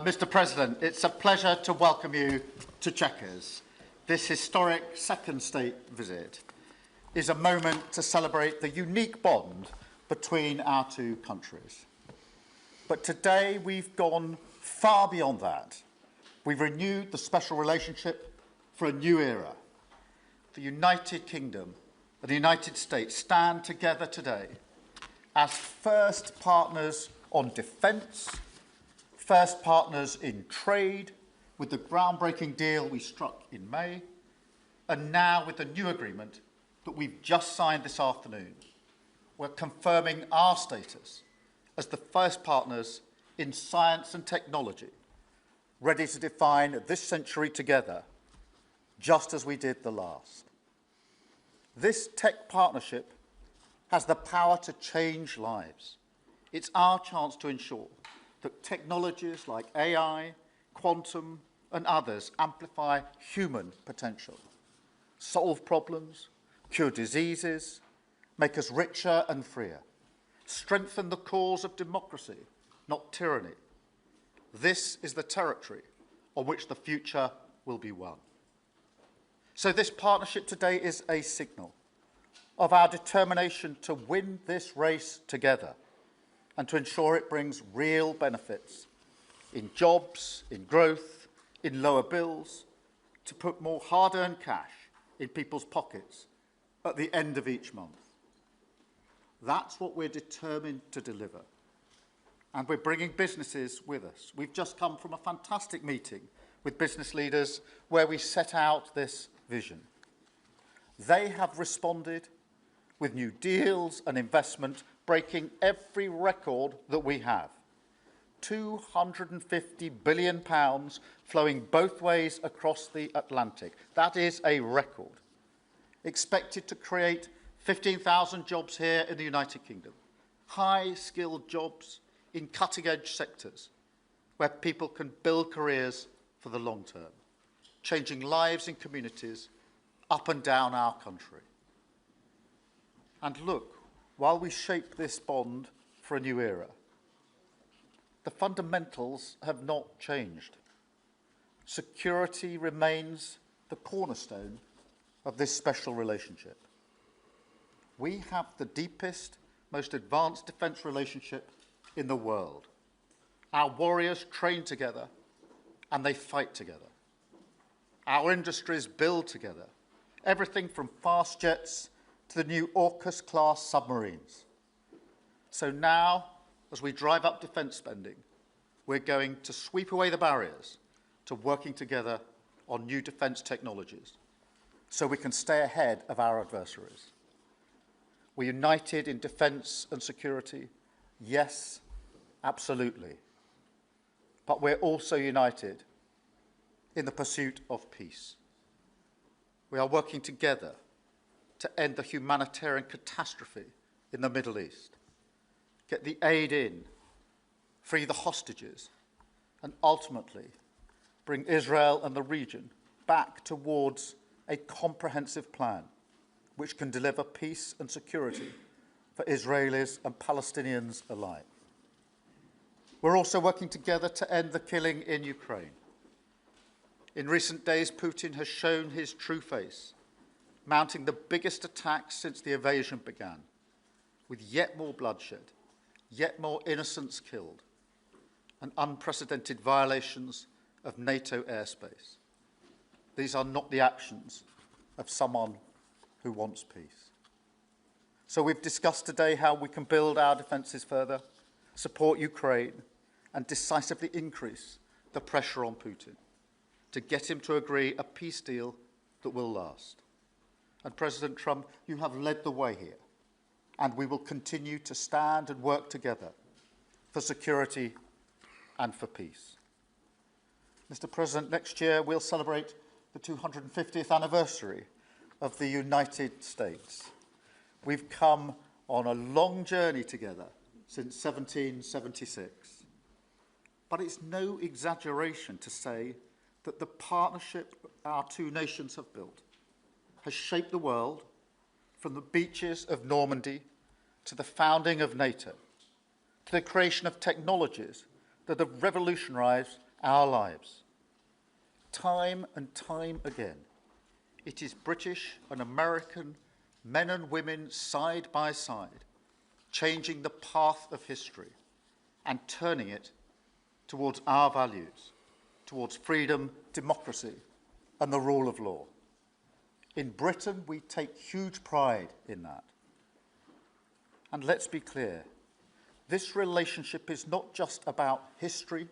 Mr. President, it's a pleasure to welcome you to Chequers. This historic second state visit is a moment to celebrate the unique bond between our two countries. But today we've gone far beyond that. We've renewed the special relationship for a new era. The United Kingdom and the United States stand together today as first partners on defence, first partners in trade, with the groundbreaking deal we struck in May, and now with the new agreement that we've just signed this afternoon. We're confirming our status as the first partners in science and technology, ready to define this century together, just as we did the last. This tech partnership has the power to change lives. It's our chance to ensure that technologies like AI, quantum, and others amplify human potential. solve problems, cure diseases, make us richer and freer, strengthen the cause of democracy, not tyranny. This is the territory on which the future will be won. So this partnership today is a signal of our determination to win this race together and to ensure it brings real benefits in jobs, in growth, in lower bills, to put more hard-earned cash in people's pockets at the end of each month. That's what we're determined to deliver. And we're bringing businesses with us. We've just come from a fantastic meeting with business leaders where we set out this vision. They have responded with new deals and investment, breaking every record that we have. £250 billion flowing both ways across the Atlantic. That is a record. Expected to create 15,000 jobs here in the United Kingdom. High-skilled jobs in cutting-edge sectors where people can build careers for the long term, changing lives in communities up and down our country. And look, while we shape this bond for a new era, the fundamentals have not changed. Security remains the cornerstone of this special relationship. We have the deepest, most advanced defence relationship in the world. Our warriors train together and they fight together. Our industries build together, everything from fast jets to the new AUKUS-class submarines. So now, as we drive up defence spending, we're going to sweep away the barriers to working together on new defence technologies so we can stay ahead of our adversaries. We're united in defence and security. Yes, absolutely. But we're also united in the pursuit of peace. We are working together to end the humanitarian catastrophe in the Middle East, get the aid in, free the hostages, and ultimately bring Israel and the region back towards a comprehensive plan which can deliver peace and security for Israelis and Palestinians alike. We're also working together to end the killing in Ukraine. In recent days, Putin has shown his true face, mounting the biggest attacks since the invasion began, with yet more bloodshed, yet more innocents killed, and unprecedented violations of NATO airspace. These are not the actions of someone who wants peace. So we've discussed today how we can build our defences further, support Ukraine, and decisively increase the pressure on Putin to get him to agree a peace deal that will last. And President Trump, you have led the way here, and we will continue to stand and work together for security and for peace. Mr. President, next year we'll celebrate the 250th anniversary of the United States. We've come on a long journey together since 1776. But it's no exaggeration to say that the partnership our two nations have built has shaped the world from the beaches of Normandy to the founding of NATO, to the creation of technologies that have revolutionised our lives. Time and time again, it is British and American men and women side by side, changing the path of history and turning it towards our values, towards freedom, democracy, and the rule of law. In Britain, we take huge pride in that. And let's be clear, this relationship is not just about history,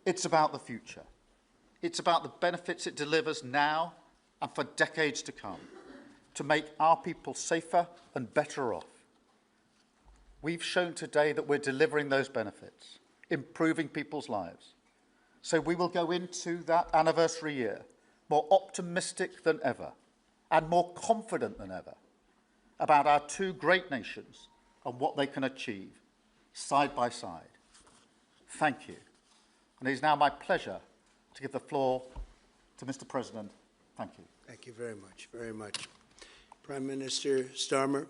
it's about the future. It's about the benefits it delivers now and for decades to come, to make our people safer and better off. We've shown today that we're delivering those benefits, improving people's lives. So we will go into that anniversary year more optimistic than ever and more confident than ever about our two great nations and what they can achieve side by side. Thank you. And it is now my pleasure to give the floor to Mr. President. Thank you. Thank you. Thank you very much, very much. Prime Minister Starmer,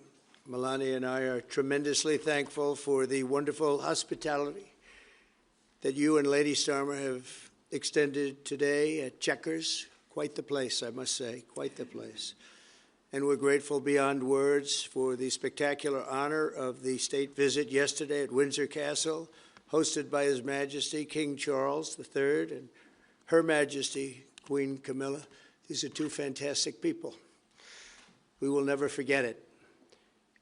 Melania and I are tremendously thankful for the wonderful hospitality that you and Lady Starmer have extended today at Chequers. Quite the place, I must say, quite the place. And we're grateful beyond words for the spectacular honor of the state visit yesterday at Windsor Castle, hosted by His Majesty King Charles III and Her Majesty Queen Camilla. These are two fantastic people. We will never forget it.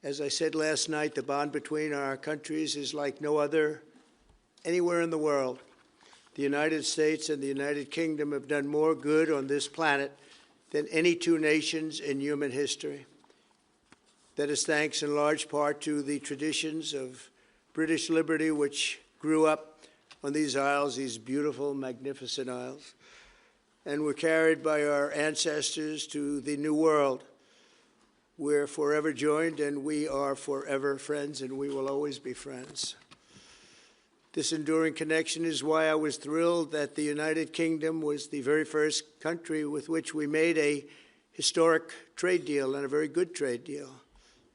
As I said last night, the bond between our countries is like no other anywhere in the world. The United States and the United Kingdom have done more good on this planet than any two nations in human history. That is thanks in large part to the traditions of British liberty, which grew up on these isles, these beautiful, magnificent isles, and were carried by our ancestors to the New World. We're forever joined, and we are forever friends, and we will always be friends. This enduring connection is why I was thrilled that the United Kingdom was the very first country with which we made a historic trade deal, and a very good trade deal.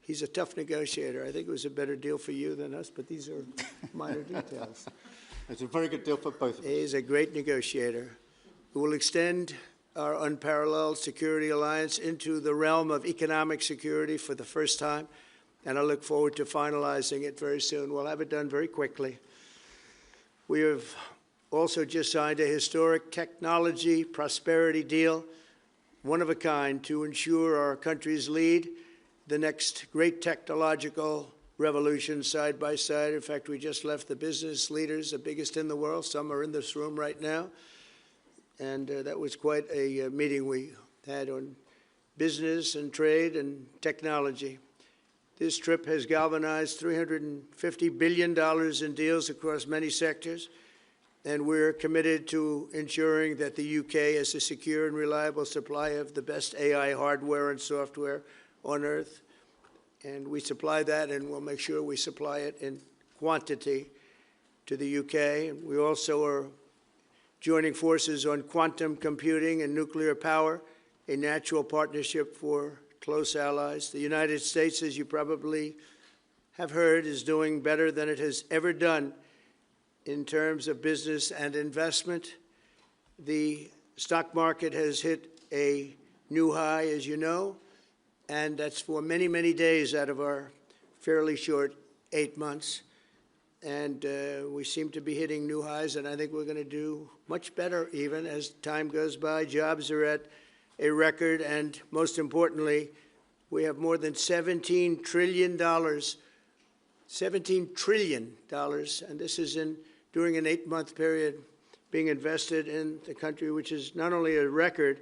He's a tough negotiator. I think it was a better deal for you than us, but these are minor details. It's a very good deal for both of us. He's a great negotiator who will extend our unparalleled security alliance into the realm of economic security for the first time, and I look forward to finalizing it very soon. We'll have it done very quickly. We have also just signed a historic technology prosperity deal, one of a kind, to ensure our countries lead the next great technological revolution side by side. In fact, we just left the business leaders, the biggest in the world. Some are in this room right now. And that was quite a meeting we had on business and trade and technology. This trip has galvanized $350 billion in deals across many sectors, and we're committed to ensuring that the UK has a secure and reliable supply of the best AI hardware and software on Earth. And we supply that, and we'll make sure we supply it in quantity to the UK. And we also are joining forces on quantum computing and nuclear power, a natural partnership for close allies. The United States, as you probably have heard, is doing better than it has ever done in terms of business and investment. The stock market has hit a new high, as you know, and that's for many, many days out of our fairly short 8 months. And we seem to be hitting new highs, and I think we're going to do much better even as time goes by. Jobs are at a record, and most importantly, we have more than $17 trillion, $17 trillion, and this is during an 8-month period being invested in the country, which is not only a record,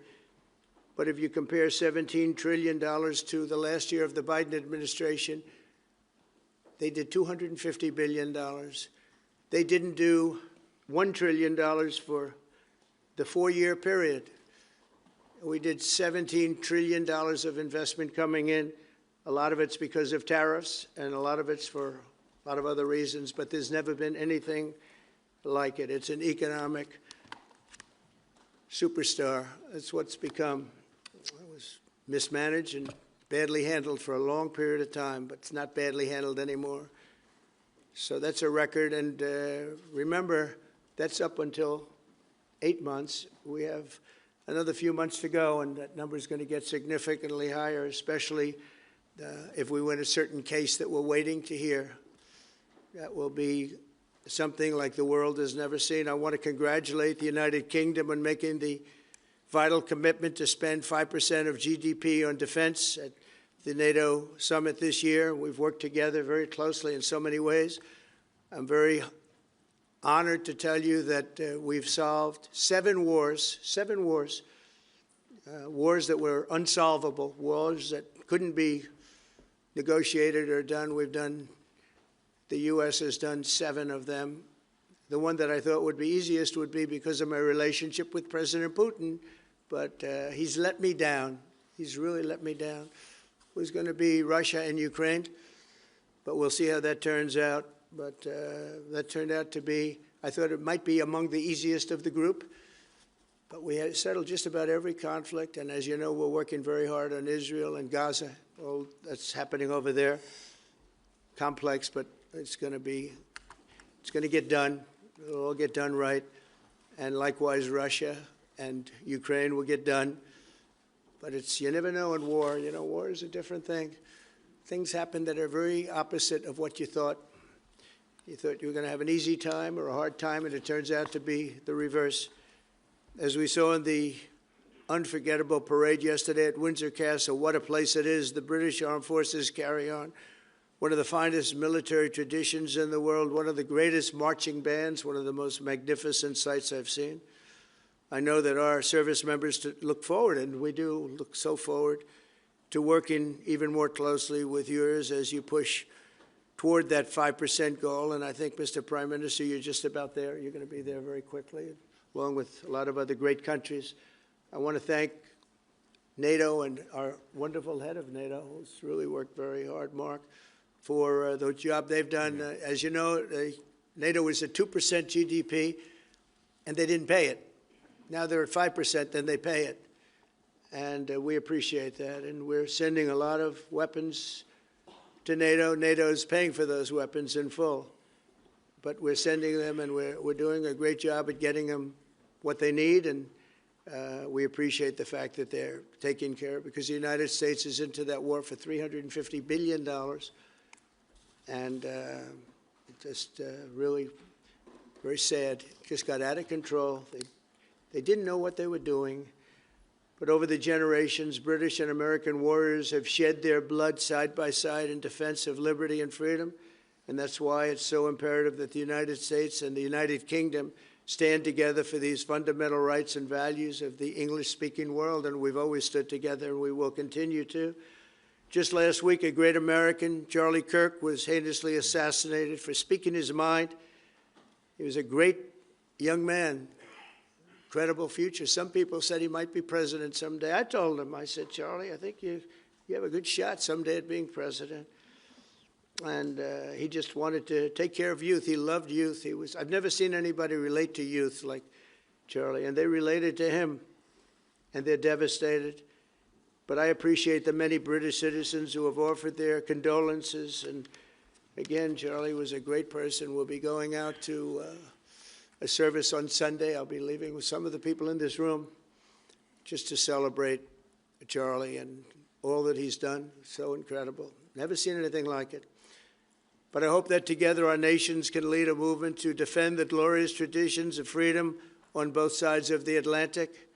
but if you compare $17 trillion to the last year of the Biden administration, they did $250 billion. They didn't do $1 trillion for the 4-year period. We did $17 trillion of investment coming in. A lot of it's because of tariffs, and a lot of it's for a lot of other reasons, but there's never been anything like it. It's an economic superstar. That's what's become. It was mismanaged and badly handled for a long period of time, but it's not badly handled anymore. So that's a record, and remember, that's up until 8 months. We have another few months to go, and that number is going to get significantly higher, especially if we win a certain case that we're waiting to hear. That will be something like the world has never seen. I want to congratulate the United Kingdom on making the vital commitment to spend 5% of GDP on defense at the NATO summit this year. We've worked together very closely in so many ways. I'm very honored to tell you that we've solved 7 wars, wars that were unsolvable, wars that couldn't be negotiated or done. The U.S. has done 7 of them. The one that I thought would be easiest would be because of my relationship with President Putin, but he's let me down. He's really let me down. It was going to be Russia and Ukraine, but we'll see how that turns out. But that turned out to be, I thought it might be among the easiest of the group, But we had settled just about every conflict, and as you know, we're working very hard on Israel and Gaza. All that's happening over there. Complex, but it's going to get done. It'll all get done right. And likewise, Russia and Ukraine will get done. But you never know in war. You know, war is a different thing. Things happen that are very opposite of what you thought. You thought you were going to have an easy time or a hard time, and it turns out to be the reverse. As we saw in the unforgettable parade yesterday at Windsor Castle, what a place it is. The British Armed Forces carry on one of the finest military traditions in the world, one of the greatest marching bands, one of the most magnificent sights I've seen. I know that our service members look forward, and we do look so forward, to working even more closely with yours as you push toward that 5% goal. And I think, Mr. Prime Minister, you're just about there. You're going to be there very quickly, along with a lot of other great countries. I want to thank NATO and our wonderful head of NATO, who's really worked very hard, Mark, for the job they've done. As you know, NATO was at 2% GDP, and they didn't pay it. Now they're at 5%, then they pay it. And we appreciate that. And we're sending a lot of weapons to NATO. NATO is paying for those weapons in full. But we're sending them, and we're doing a great job at getting them what they need. And we appreciate the fact that they're taking care of it, because the United States is into that war for $350 billion. And just really very sad. It just got out of control. They didn't know what they were doing. But over the generations, British and American warriors have shed their blood side by side in defense of liberty and freedom. And that's why it's so imperative that the United States and the United Kingdom stand together for these fundamental rights and values of the English-speaking world. And we've always stood together, and we will continue to. Just last week, a great American, Charlie Kirk, was heinously assassinated for speaking his mind. He was a great young man. Incredible future. Some people said he might be president someday. I told him, I said, Charlie, I think you have a good shot someday at being president. And he just wanted to take care of youth. He loved youth. I've never seen anybody relate to youth like Charlie. And they related to him, and they're devastated. But I appreciate the many British citizens who have offered their condolences. And again, Charlie was a great person. We'll be going out to a service on Sunday. I'll be leaving with some of the people in this room just to celebrate Charlie and all that he's done. So incredible. Never seen anything like it. But I hope that together our nations can lead a movement to defend the glorious traditions of freedom on both sides of the Atlantic.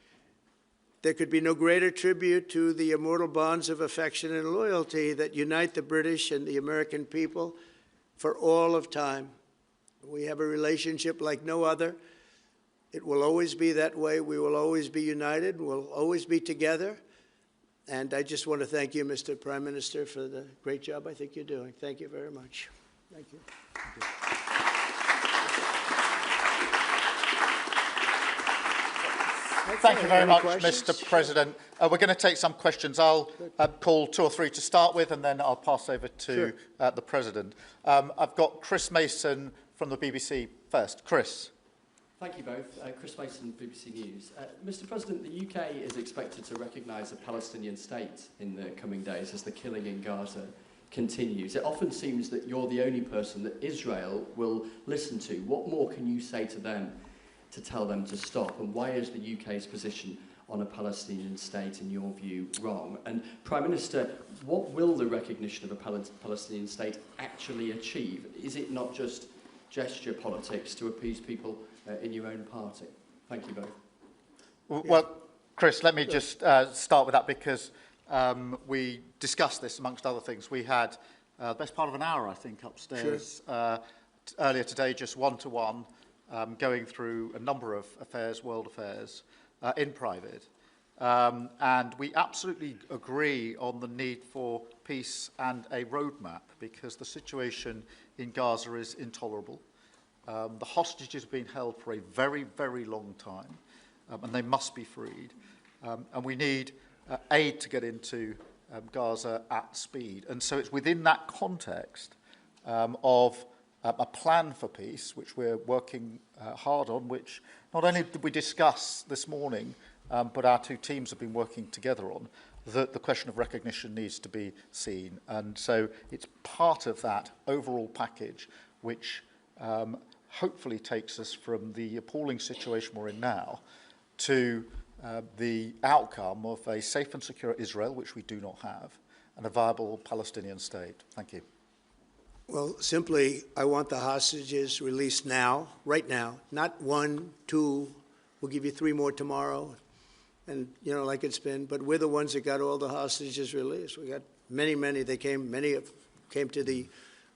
There could be no greater tribute to the immortal bonds of affection and loyalty that unite the British and the American people for all of time. We have a relationship like no other. It will always be that way. We will always be united. We'll always be together. And I just want to thank you, Mr. Prime Minister, for the great job I think you're doing. Thank you very much. Thank you. Thank you very much, Mr. President. We're going to take some questions. I'll call 2 or 3 to start with, and then I'll pass over to the President. I've got Chris Mason from the BBC first. Chris. Thank you both. Chris Mason, BBC News. Mr. President, the UK is expected to recognise a Palestinian state in the coming days as the killing in Gaza continues. It often seems that you're the only person that Israel will listen to. What more can you say to them to tell them to stop? And why is the UK's position on a Palestinian state, in your view, wrong? And Prime Minister, what will the recognition of a Palestinian state actually achieve? Is it not just gesture politics to appease people in your own party? Thank you both. Well, Chris, let me just start with that, because we discussed this amongst other things. We had the best part of an hour, I think, upstairs earlier today, just one-to-one, going through a number of affairs, world affairs, in private. And we absolutely agree on the need for peace and a roadmap, because the situation in Gaza is intolerable. The hostages have been held for a very, very long time, and they must be freed. And we need aid to get into Gaza at speed. And so it's within that context of a plan for peace, which we're working hard on, which not only did we discuss this morning, but our two teams have been working together on, that the question of recognition needs to be seen. And so it's part of that overall package which hopefully takes us from the appalling situation we're in now to the outcome of a safe and secure Israel, which we do not have, and a viable Palestinian state. Thank you. Well, simply, I want the hostages released now, right now, not 1, 2, we'll give you 3 more tomorrow, and, you know, like it's been, but we're the ones that got all the hostages released. We got many, many came to the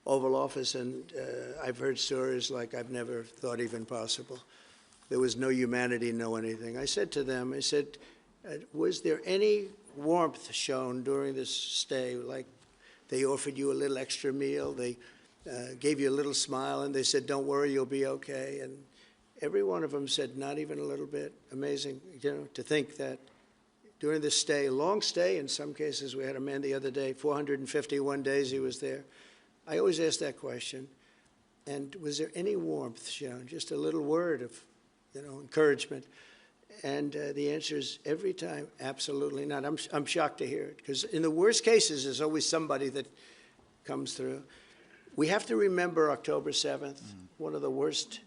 Oval Office, and I've heard stories like I've never thought even possible. There was no humanity, no anything. I said to them, I said, was there any warmth shown during this stay? Like they offered you a little extra meal, they gave you a little smile, and they said, don't worry, you'll be okay. And every one of them said, not even a little bit. Amazing, you know, to think that during this stay, long stay in some cases. We had a man the other day, 451 days he was there. I always ask that question. And was there any warmth shown? Just a little word of, you know, encouragement. And the answer is every time, absolutely not. I'm shocked to hear it, because in the worst cases, there's always somebody that comes through. We have to remember October 7th, one of the worst,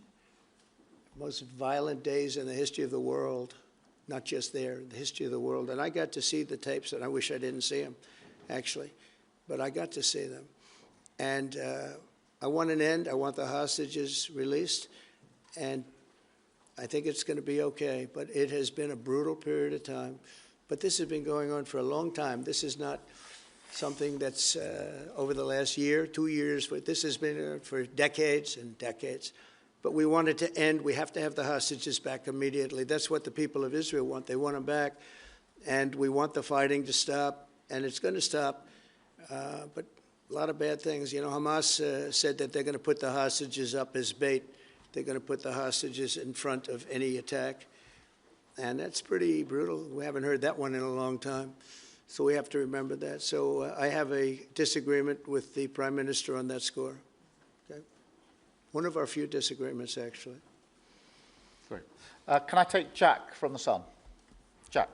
most violent days in the history of the world, not just there, the history of the world. And I got to see the tapes, and I wish I didn't see them, actually, but I got to see them. And I want an end. I want the hostages released, and I think it's going to be okay. But it has been a brutal period of time. But this has been going on for a long time. This is not something that's over the last year, 2 years, but this has been for decades and decades. But we want it to end. We have to have the hostages back immediately. That's what the people of Israel want. They want them back. And we want the fighting to stop, and it's going to stop. But a lot of bad things. You know, Hamas said that they're going to put the hostages up as bait. They're going to put the hostages in front of any attack. And that's pretty brutal. We haven't heard that one in a long time. So we have to remember that. So I have a disagreement with the Prime Minister on that score. Okay? One of our few disagreements, actually. Great. Can I take Jack from The Sun? Jack.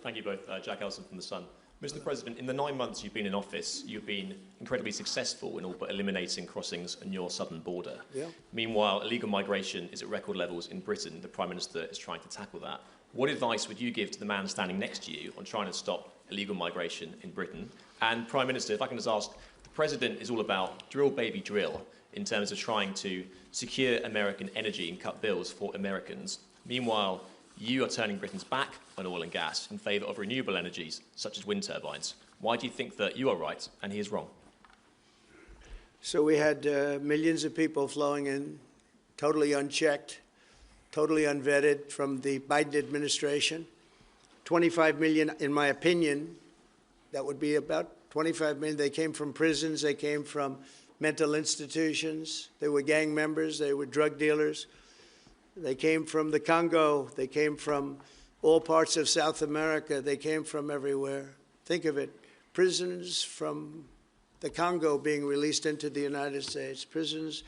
Thank you both. Jack Elson from The Sun. Mr. President, in the 9 months you've been in office, you've been incredibly successful in all but eliminating crossings on your southern border. Yeah. Meanwhile, illegal migration is at record levels in Britain. The Prime Minister is trying to tackle that. What advice would you give to the man standing next to you on trying to stop illegal migration in Britain? And Prime Minister, if I can just ask, the President is all about drill, baby, drill in terms of trying to secure American energy and cut bills for Americans. Meanwhile, you are turning Britain's back on oil and gas in favour of renewable energies, such as wind turbines. Why do you think that you are right and he is wrong? So we had millions of people flowing in, totally unchecked, totally unvetted from the Biden administration. 25 million, in my opinion, that would be about 25 million. They came from prisons, they came from mental institutions, they were gang members, they were drug dealers. They came from the Congo. They came from all parts of South America. They came from everywhere. Think of it, prisons from the Congo being released into the United States, prisons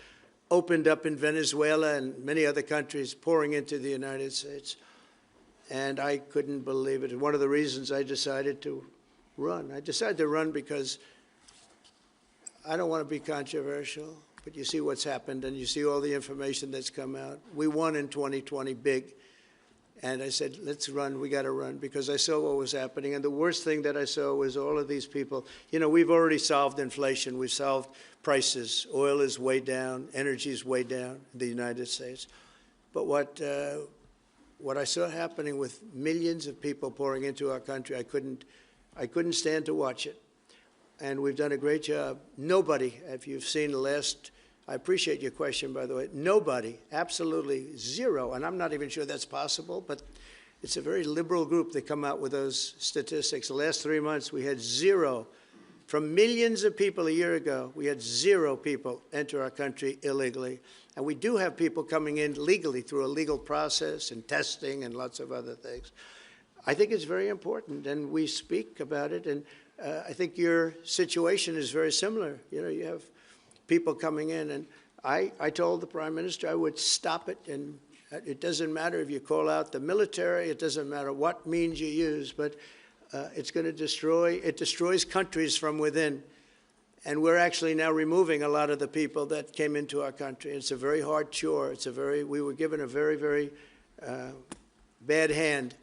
opened up in Venezuela and many other countries pouring into the United States. And I couldn't believe it. One of the reasons I decided to run. I decided to run because I don't want to be controversial. But you see what's happened, and you see all the information that's come out. We won in 2020 big, and I said, let's run, we got to run, because I saw what was happening. And the worst thing that I saw was all of these people. You know, we've already solved inflation. We've solved prices. Oil is way down. Energy is way down in the United States. But what I saw happening with millions of people pouring into our country, I couldn't stand to watch it. And we've done a great job. Nobody, if you've seen the last, I appreciate your question, by the way, nobody, absolutely zero, and I'm not even sure that's possible, but it's a very liberal group that come out with those statistics. The last 3 months, we had zero. From millions of people a year ago, we had zero people enter our country illegally. And we do have people coming in legally through a legal process and testing and lots of other things. I think it's very important, and we speak about it, and I think your situation is very similar. You know, you have people coming in, and I told the Prime Minister I would stop it, and it doesn't matter if you call out the military, it doesn't matter what means you use, but it's going to destroys countries from within. And we're actually now removing a lot of the people that came into our country. It's a very hard chore. We were given a very, very bad hand.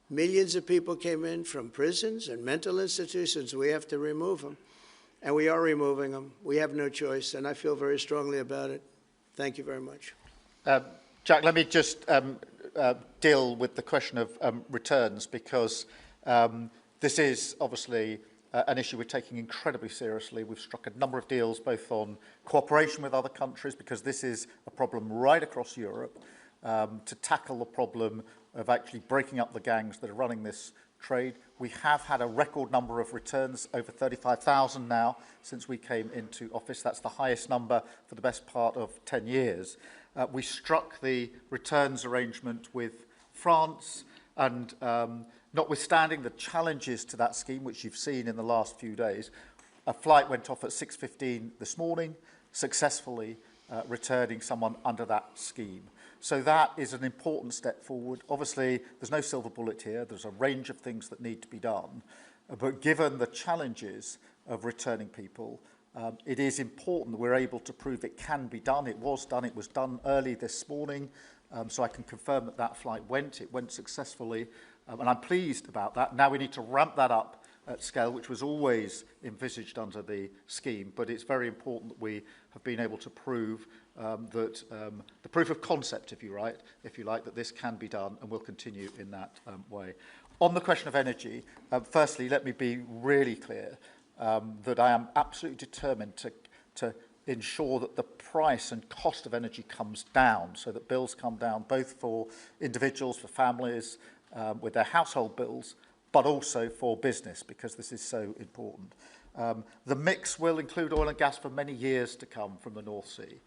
Millions of people came in from prisons and mental institutions. We have to remove them. And we are removing them. We have no choice, and I feel very strongly about it. Thank you very much. Jack, let me just deal with the question of returns, because this is obviously an issue we're taking incredibly seriously. We've struck a number of deals both on cooperation with other countries, because this is a problem right across Europe, to tackle the problem of actually breaking up the gangs that are running this trade. We have had a record number of returns, over 35,000 now since we came into office. That's the highest number for the best part of 10 years. We struck the returns arrangement with France, and notwithstanding the challenges to that scheme, which you've seen in the last few days, a flight went off at 6:15 this morning, successfully returning someone under that scheme. So that is an important step forward. Obviously, there's no silver bullet here. There's a range of things that need to be done. But given the challenges of returning people, it is important that we're able to prove it can be done. It was done. It was done early this morning. So I can confirm that that flight went. It went successfully. And I'm pleased about that. Now we need to ramp that up at scale, which was always envisaged under the scheme. But it's very important that we have been able to prove that the proof of concept, if you like, that this can be done, and will continue in that way. On the question of energy, firstly, let me be really clear that I am absolutely determined to ensure that the price and cost of energy comes down, so that bills come down both for individuals, for families, with their household bills, but also for business, because this is so important. The mix will include oil and gas for many years to come from the North Sea.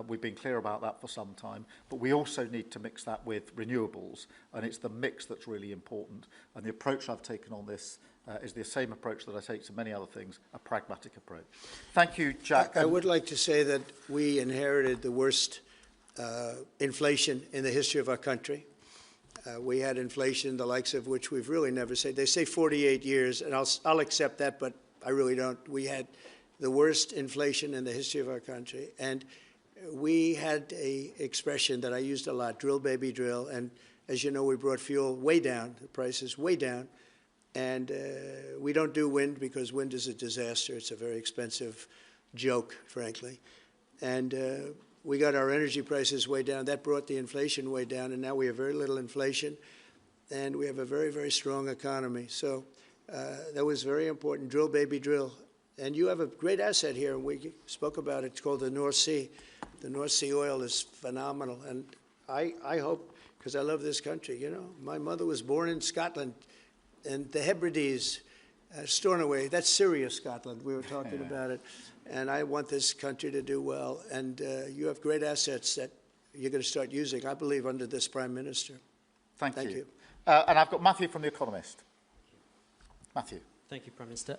We've been clear about that for some time, but we also need to mix that with renewables, and it's the mix that's really important. And the approach I've taken on this is the same approach that I take to many other things, a pragmatic approach. Thank you, Jack. I would like to say that we inherited the worst inflation in the history of our country. We had inflation, the likes of which we've really never seen. They say 48 years, and I'll accept that, but I really don't. We had the worst inflation in the history of our country. And we had a expression that I used a lot, drill, baby, drill. And as you know, we brought fuel way down, the prices way down. And we don't do wind because wind is a disaster. It's a very expensive joke, frankly. And we got our energy prices way down. That brought the inflation way down, and now we have very little inflation, and we have a very, very strong economy. So that was very important. Drill, baby, drill. And you have a great asset here, and we spoke about it. It's called the North Sea. The North Sea oil is phenomenal, and I hope, because I love this country, you know. My mother was born in Scotland, and the Hebrides, Stornoway, that's serious Scotland. We were talking about it. And I want this country to do well. And you have great assets that you're going to start using, I believe, under this Prime Minister. Thank you. And I've got Matthew from The Economist. Matthew. Thank you, Prime Minister.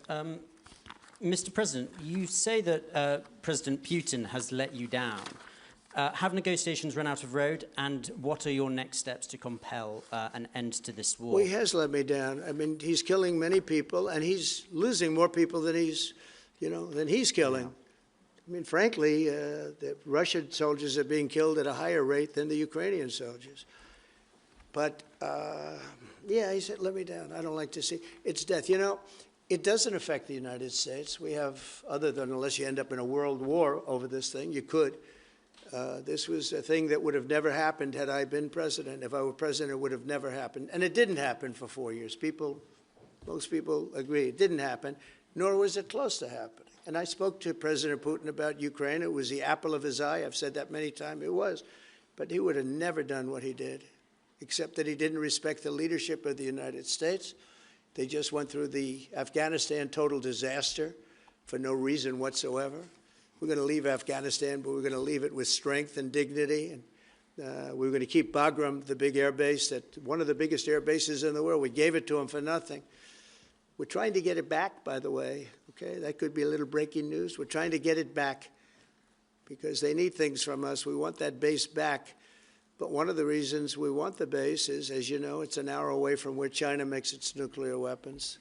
Mr. President, you say that President Putin has let you down. Have negotiations run out of road, and what are your next steps to compel an end to this war? Well, he has let me down. I mean, he's killing many people, and he's losing more people than he's killing. Yeah. I mean, frankly, the Russian soldiers are being killed at a higher rate than the Ukrainian soldiers. But, yeah, he said, let me down. I don't like to see. It's death. You know, it doesn't affect the United States. We have, other than unless you end up in a world war over this thing, you could. This was a thing that would have never happened had I been president. If I were president, it would have never happened. And it didn't happen for 4 years. Most people agree it didn't happen, nor was it close to happening. And I spoke to President Putin about Ukraine. It was the apple of his eye. I've said that many times. It was. But he would have never done what he did, except that he didn't respect the leadership of the United States. They just went through the Afghanistan total disaster for no reason whatsoever. We're going to leave Afghanistan, but we're going to leave it with strength and dignity. And we're going to keep Bagram, the big air base, one of the biggest air bases in the world. We gave it to them for nothing. We're trying to get it back, by the way. Okay, that could be a little breaking news. We're trying to get it back. because they need things from us. We want that base back. But one of the reasons we want the base is, as you know, it's an hour away from where China makes its nuclear weapons.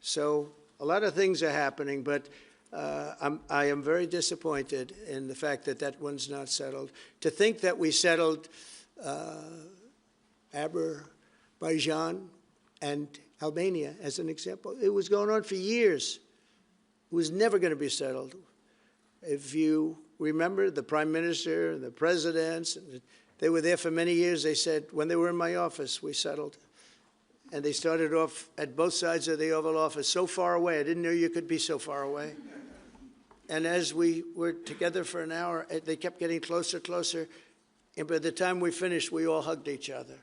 So a lot of things are happening, but I am very disappointed in the fact that that one's not settled. To think that we settled Azerbaijan and Albania, as an example, it was going on for years. It was never going to be settled. If you remember, the Prime Minister, the presidents, they were there for many years. They said, when they were in my office, we settled. And they started off at both sides of the Oval Office, so far away. I didn't know you could be so far away. And as we were together for an hour, they kept getting closer, closer. And by the time we finished, we all hugged each other.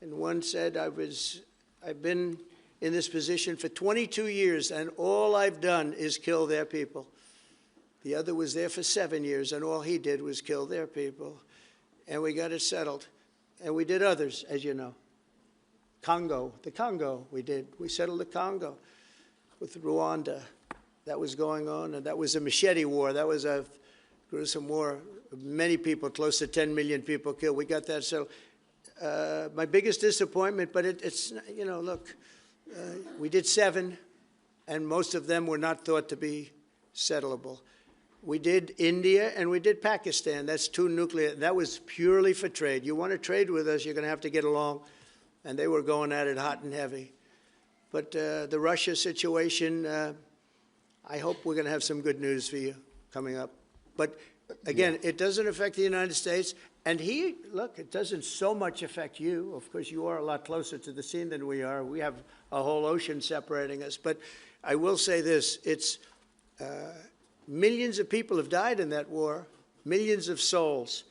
And one said, I've been in this position for 22 years, and all I've done is kill their people. The other was there for 7 years, and all he did was kill their people. And we got it settled. And we did others, as you know. The Congo, we settled the Congo with Rwanda. That was going on, and that was a machete war. That was a gruesome war. Many people, close to 10 million people killed. We got that settled. My biggest disappointment, but it's, you know, look, we did 7, and most of them were not thought to be settleable. We did India and we did Pakistan. That's 2 nuclear. That was purely for trade. You want to trade with us, you're going to have to get along. And they were going at it hot and heavy. But the Russia situation, I hope we're going to have some good news for you coming up. But again, it doesn't affect the United States. And look, it doesn't so much affect you. Of course, you are a lot closer to the scene than we are. We have a whole ocean separating us. But I will say this, it's millions of people have died in that war, millions of souls.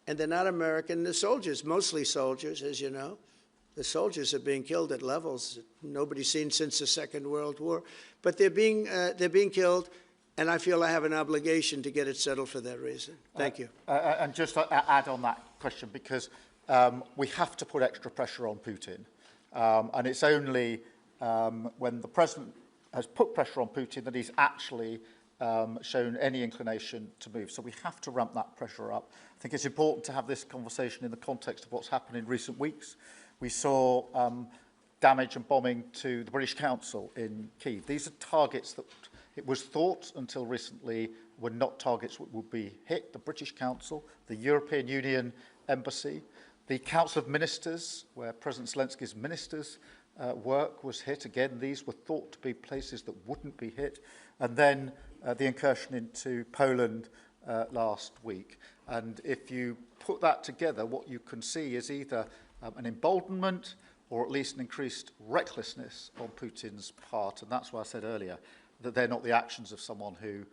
And they're not American. The soldiers, mostly soldiers, as you know. The soldiers are being killed at levels nobody's seen since the Second World War. But they're being killed, and I feel I have an obligation to get it settled for that reason. Thank you. And just to add on that question, because we have to put extra pressure on Putin. And it's only when the president has put pressure on Putin that he's actually shown any inclination to move. So we have to ramp that pressure up. I think it's important to have this conversation in the context of what's happened in recent weeks. We saw damage and bombing to the British Council in Kyiv. These are targets that it was thought until recently were not targets that would be hit. The British Council, the European Union Embassy, the Council of Ministers, where President Zelensky's ministers' work was hit. Again, these were thought to be places that wouldn't be hit. And then the incursion into Poland last week. And if you put that together, what you can see is either an emboldenment or at least an increased recklessness on Putin's part. And that's why I said earlier that they're not the actions of someone who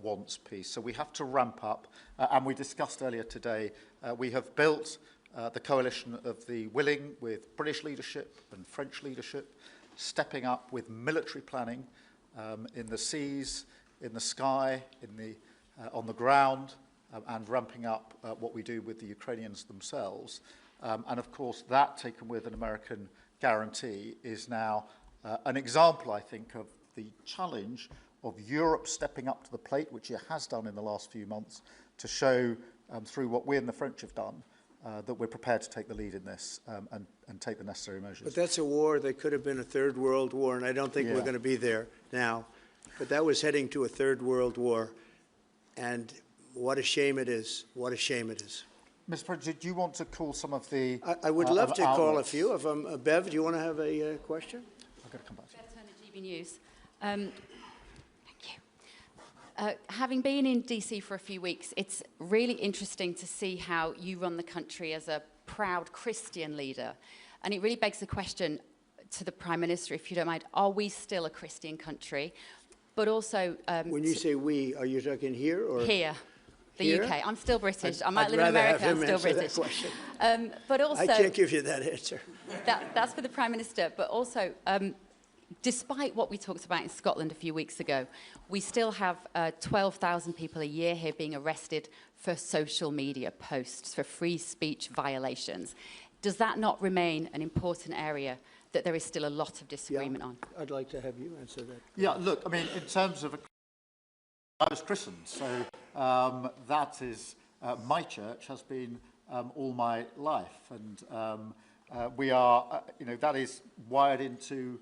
wants peace. So we have to ramp up. And we discussed earlier today, we have built the coalition of the willing with British leadership and French leadership, stepping up with military planning in the seas, in the sky, on the ground, and ramping up what we do with the Ukrainians themselves. And of course, that taken with an American guarantee is now an example, I think, of the challenge of Europe stepping up to the plate, which it has done in the last few months, to show through what we and the French have done that we're prepared to take the lead in this and take the necessary measures. But that's a war that could have been a third world war, and I don't think we're going to be there now. But that was heading to a third world war, and what a shame it is. What a shame it is. Mr. President, do you want to call some of the I would love to call a outlets? few of them. Bev, do you want to have a question? I've got to come back to you. Bev Turner, GB News. Thank you. Having been in DC for a few weeks, it's really interesting to see how you run the country as a proud Christian leader. And it really begs the question to the Prime Minister, if you don't mind, are we still a Christian country? But also... when you say we, are you talking here or...? Here. The Here? UK. I'm still British. I might I'd live in America. have him I'm still answer British. That question. But also, I can't give you that answer. That's for the Prime Minister. But also, despite what we talked about in Scotland a few weeks ago, we still have 12,000 people a year here being arrested for social media posts, for free speech violations. Does that not remain an important area that there is still a lot of disagreement on? I'd like to have you answer that. Yeah, look, I mean, in terms of a I was christened, so that is my church has been all my life, and we are, that is wired into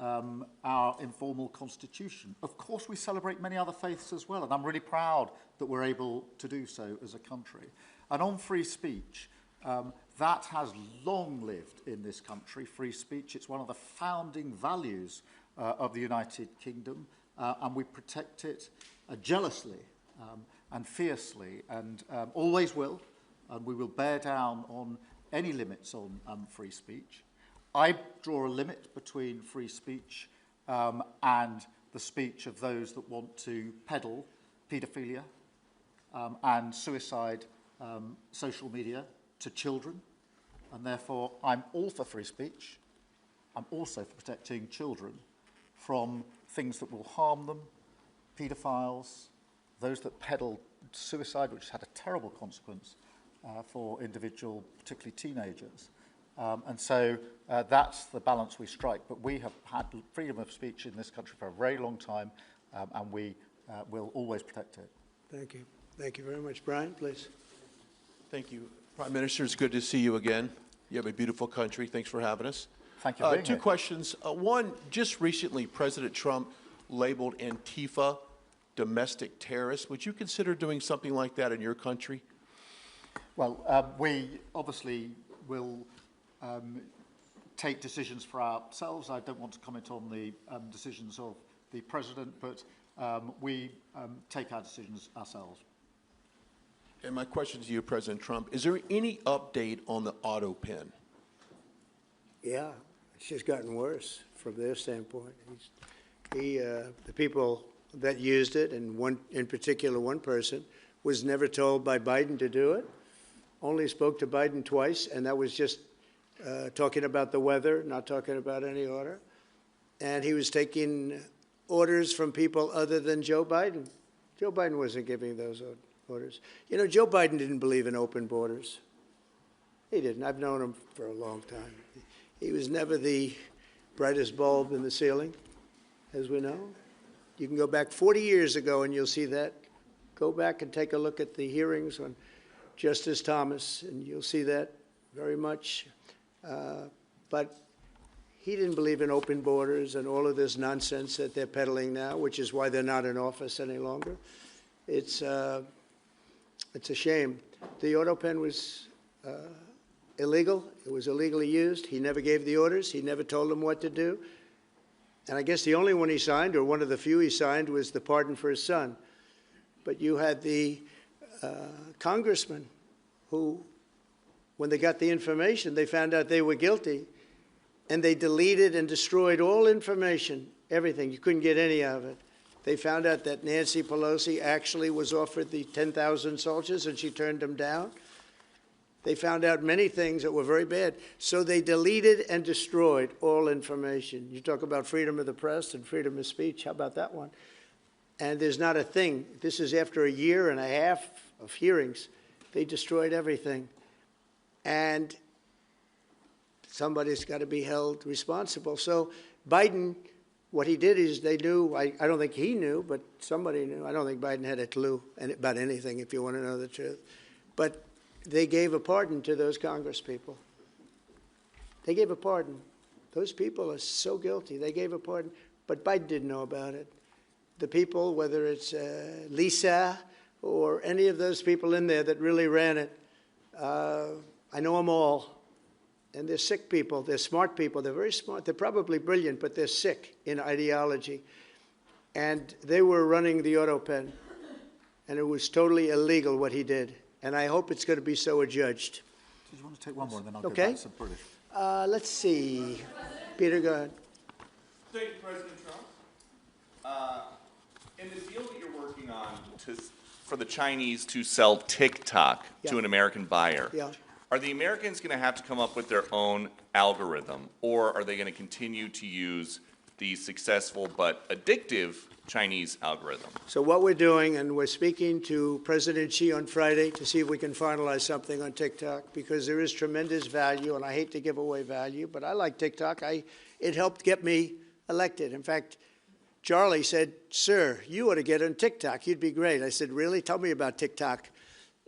our informal constitution. Of course, we celebrate many other faiths as well, and I'm really proud that we're able to do so as a country. And on free speech, that has long lived in this country, free speech. It's one of the founding values of the United Kingdom, and we protect it jealously and fiercely, and always will, and we will bear down on any limits on free speech. I draw a limit between free speech and the speech of those that want to peddle paedophilia and suicide social media to children, and therefore I'm all for free speech. I'm also for protecting children from things that will harm them, paedophiles, those that peddle suicide, which has had a terrible consequence for individual, particularly teenagers. And so that's the balance we strike. But we have had freedom of speech in this country for a very long time, and we will always protect it. Thank you. Thank you very much. Brian, please. Thank you. Prime Minister, it's good to see you again. You have a beautiful country. Thanks for having us. Thank you for being Two here. questions. One, just recently, President Trump labeled Antifa domestic terrorists. Would you consider doing something like that in your country? Well, we obviously will take decisions for ourselves. I don't want to comment on the decisions of the President, but we take our decisions ourselves. And my question to you, President Trump, is there any update on the auto pen? Yeah, it's just gotten worse from their standpoint. The people that used it, and one in particular, one person, was never told by Biden to do it. Only spoke to Biden twice, and that was just talking about the weather, not talking about any order. And he was taking orders from people other than Joe Biden. Joe Biden wasn't giving those orders. You know, Joe Biden didn't believe in open borders. He didn't. I've known him for a long time. He was never the brightest bulb in the ceiling, as we know. You can go back 40 years ago and you'll see that. Go back and take a look at the hearings on Justice Thomas, and you'll see that very much. But he didn't believe in open borders and all of this nonsense that they're peddling now, which is why they're not in office any longer. It's a shame. The auto pen was illegal. It was illegally used. He never gave the orders. He never told them what to do. And I guess the only one he signed, or one of the few he signed, was the pardon for his son. But you had the congressman who, when they got the information, they found out they were guilty, and they deleted and destroyed all information, everything. You couldn't get any of it. They found out that Nancy Pelosi actually was offered the 10,000 soldiers, and she turned them down. They found out many things that were very bad. So they deleted and destroyed all information. You talk about freedom of the press and freedom of speech. How about that one? And there's not a thing. This is after a year and a half of hearings. They destroyed everything. And somebody's got to be held responsible. So Biden, what he did is they knew, I don't think he knew, but somebody knew. I don't think Biden had a clue about anything, if you want to know the truth. But they gave a pardon to those congresspeople. They gave a pardon. Those people are so guilty. They gave a pardon. But Biden didn't know about it. The people, whether it's Lisa or any of those people in there that really ran it, I know them all. And they're sick people. They're smart people. They're very smart. They're probably brilliant, but they're sick in ideology. And they were running the auto pen. And it was totally illegal what he did. And I hope it's going to be so adjudged. Do you want to take one more, and then I'll Okay. go back to British? Let's see. Peter, go ahead. Thank you, President Trump. In the deal that you're working on for the Chinese to sell TikTok to an American buyer, are the Americans going to have to come up with their own algorithm, or are they going to continue to use the successful but addictive Chinese algorithm? So what we're doing, and we're speaking to President Xi on Friday to see if we can finalize something on TikTok, because there is tremendous value, and I hate to give away value, but I like TikTok. It helped get me elected. In fact, Charlie said, "Sir, you ought to get on TikTok. You'd be great." I said, "Really? Tell me about TikTok."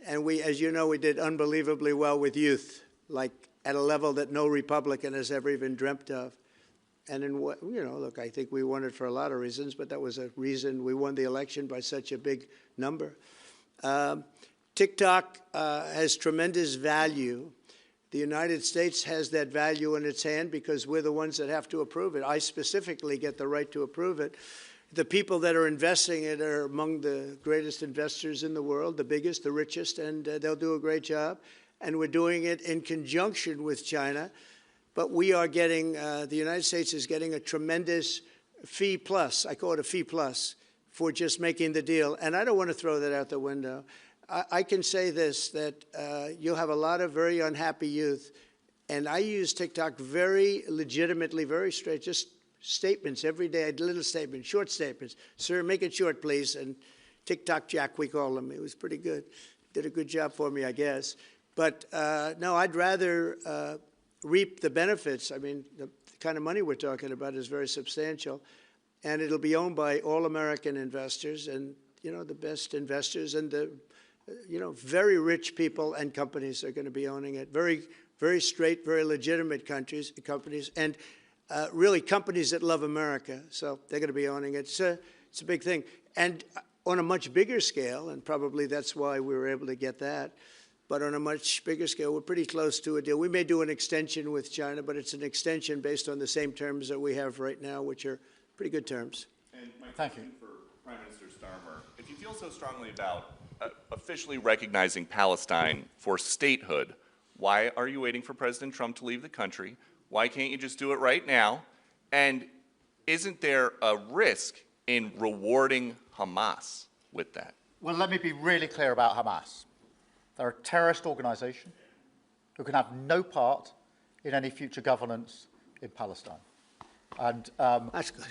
And we, as you know, we did unbelievably well with youth, like at a level that no Republican has ever even dreamt of. And in what, look, I think we won it for a lot of reasons, but that was a reason we won the election by such a big number. TikTok has tremendous value. The United States has that value in its hand because we're the ones that have to approve it. I specifically get the right to approve it. The people that are investing in it are among the greatest investors in the world, the biggest, the richest, and they'll do a great job. And we're doing it in conjunction with China. But we are getting, the United States is getting a tremendous fee plus, I call it a fee plus, for just making the deal. And I don't want to throw that out the window. I can say this, that you'll have a lot of very unhappy youth. And I use TikTok very legitimately, very straight, just statements every day, little statements, short statements. "Sir, make it short, please." And TikTok Jack, we call him. It was pretty good. Did a good job for me, I guess. But no, I'd rather reap the benefits. I mean, the kind of money we're talking about is very substantial, and it'll be owned by all American investors and, the best investors and the, very rich people and companies are going to be owning it. Very, very straight, very legitimate companies, and really companies that love America. So they're going to be owning it. It's a big thing. And on a much bigger scale, and probably that's why we were able to get that, but on a much bigger scale, we're pretty close to a deal. We may do an extension with China, but it's an extension based on the same terms that we have right now, which are pretty good terms. And my question for Prime Minister Starmer, if you feel so strongly about officially recognizing Palestine for statehood, why are you waiting for President Trump to leave the country? Why can't you just do it right now? And isn't there a risk in rewarding Hamas with that? Well, let me be really clear about Hamas. They're a terrorist organisation who can have no part in any future governance in Palestine. And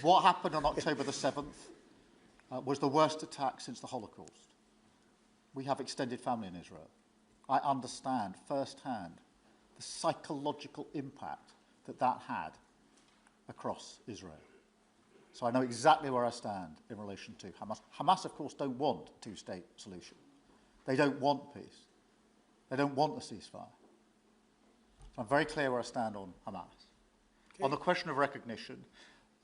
what happened on October the 7th was the worst attack since the Holocaust. We have extended family in Israel. I understand firsthand the psychological impact that that had across Israel. So I know exactly where I stand in relation to Hamas. Hamas, of course, don't want a two-state solution. They don't want peace. They don't want a ceasefire. So I'm very clear where I stand on Hamas. Okay. On the question of recognition,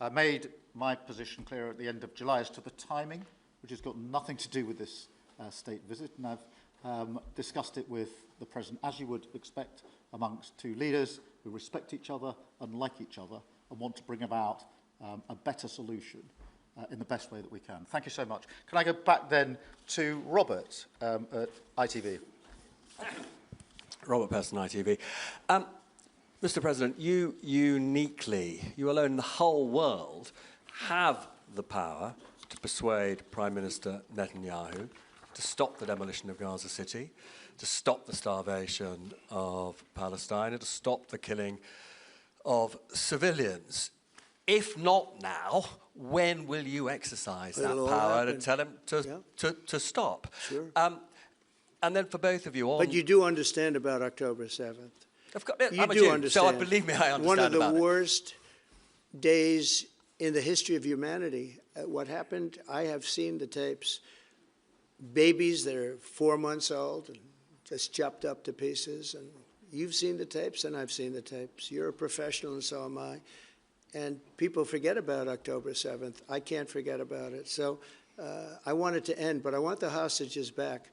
I made my position clear at the end of July as to the timing, which has got nothing to do with this state visit, and I've discussed it with the President, as you would expect amongst two leaders who respect each other and like each other and want to bring about a better solution in the best way that we can. Thank you so much. Can I go back then to Robert at ITV? Robert Person, ITV. Mr. President, you uniquely, you alone in the whole world, have the power to persuade Prime Minister Netanyahu to stop the demolition of Gaza City, to stop the starvation of Palestine, and to stop the killing of civilians. If not now, when will you exercise that power and tell him to stop? Sure. And then for both of you... But you do understand about October 7th. You do understand. So believe me, I understand. One of the worst days in the history of humanity. What happened, I have seen the tapes. Babies that are 4 months old and just chopped up to pieces. And you've seen the tapes and I've seen the tapes. You're a professional and so am I. And people forget about October 7th. I can't forget about it. So I want it to end, but I want the hostages back.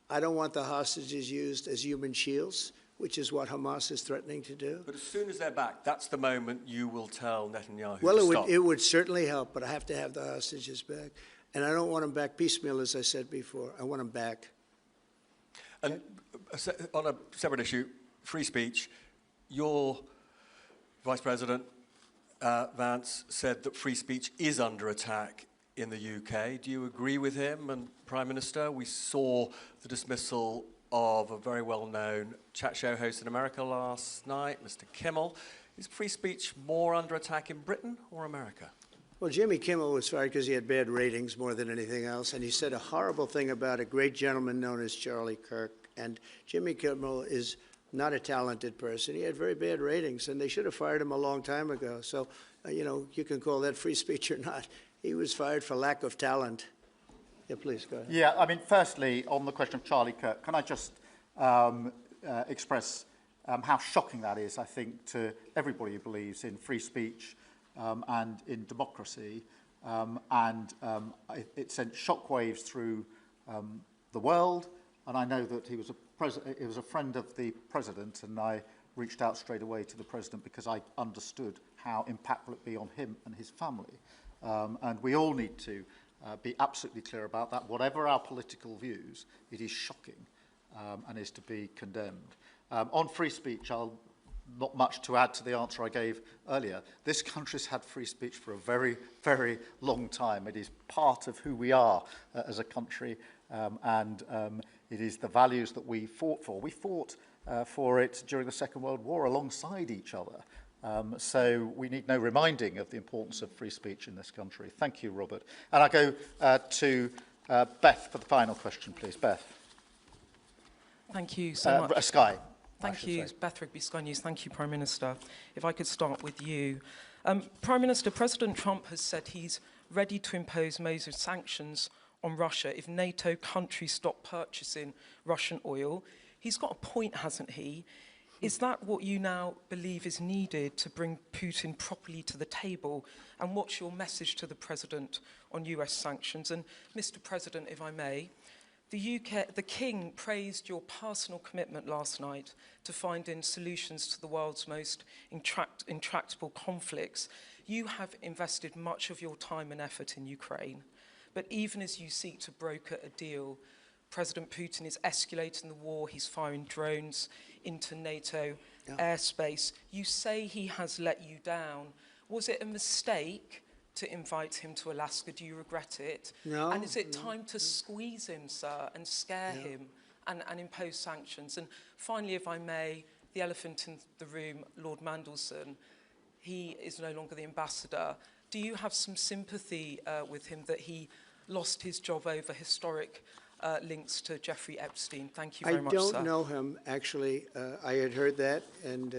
I don't want the hostages used as human shields, which is what Hamas is threatening to do. But as soon as they're back, that's the moment you will tell Netanyahu to stop. Well, it would certainly help, but I have to have the hostages back. And I don't want them back piecemeal, as I said before. I want them back. And on a separate issue, free speech, your Vice President, Vance, said that free speech is under attack in the UK. Do you agree with him? And Prime Minister, we saw the dismissal of a very well-known chat show host in America last night, Mr. Kimmel. Is free speech more under attack in Britain or America? Well, Jimmy Kimmel was fired because he had bad ratings more than anything else, and he said a horrible thing about a great gentleman known as Charlie Kirk. And Jimmy Kimmel is not a talented person. He had very bad ratings, and they should have fired him a long time ago. So, you can call that free speech or not. he was fired for lack of talent. Yeah, please, go ahead. Yeah, I mean, firstly, on the question of Charlie Kirk, can I just express how shocking that is, I think, to everybody who believes in free speech and in democracy. It sent shockwaves through the world, and I know that he was a friend of the president, and I reached out straight away to the president because I understood how impactful it would be on him and his family. And we all need to be absolutely clear about that. Whatever our political views, it is shocking and is to be condemned. On free speech, not much to add to the answer I gave earlier. This country's had free speech for a very, very long time. It is part of who we are as a country, and it is the values that we fought for. We fought for it during the Second World War alongside each other. So we need no reminding of the importance of free speech in this country. Thank you, Robert. And I go to Beth for the final question, please. Beth. Thank you so much. Sky. Thank you, Beth Rigby, Sky News. Thank you, Prime Minister. If I could start with you. Prime Minister, President Trump has said he's ready to impose major sanctions on Russia if NATO countries stop purchasing Russian oil. He's got a point, hasn't he? Is that what you now believe is needed to bring Putin properly to the table? And what's your message to the President on US sanctions? And Mr. President, if I may, the King praised your personal commitment last night to finding solutions to the world's most intractable conflicts. You have invested much of your time and effort in Ukraine. But even as you seek to broker a deal, President Putin is escalating the war. He's firing drones into NATO airspace. You say he has let you down. Was it a mistake to invite him to Alaska? Do you regret it? No. And is it time to squeeze him, sir, and scare him and impose sanctions? And finally, if I may, the elephant in the room, Lord Mandelson, he is no longer the ambassador. Do you have some sympathy with him that he lost his job over historic links to Jeffrey Epstein? Thank you very much, sir. I don't know him, actually. I had heard that, and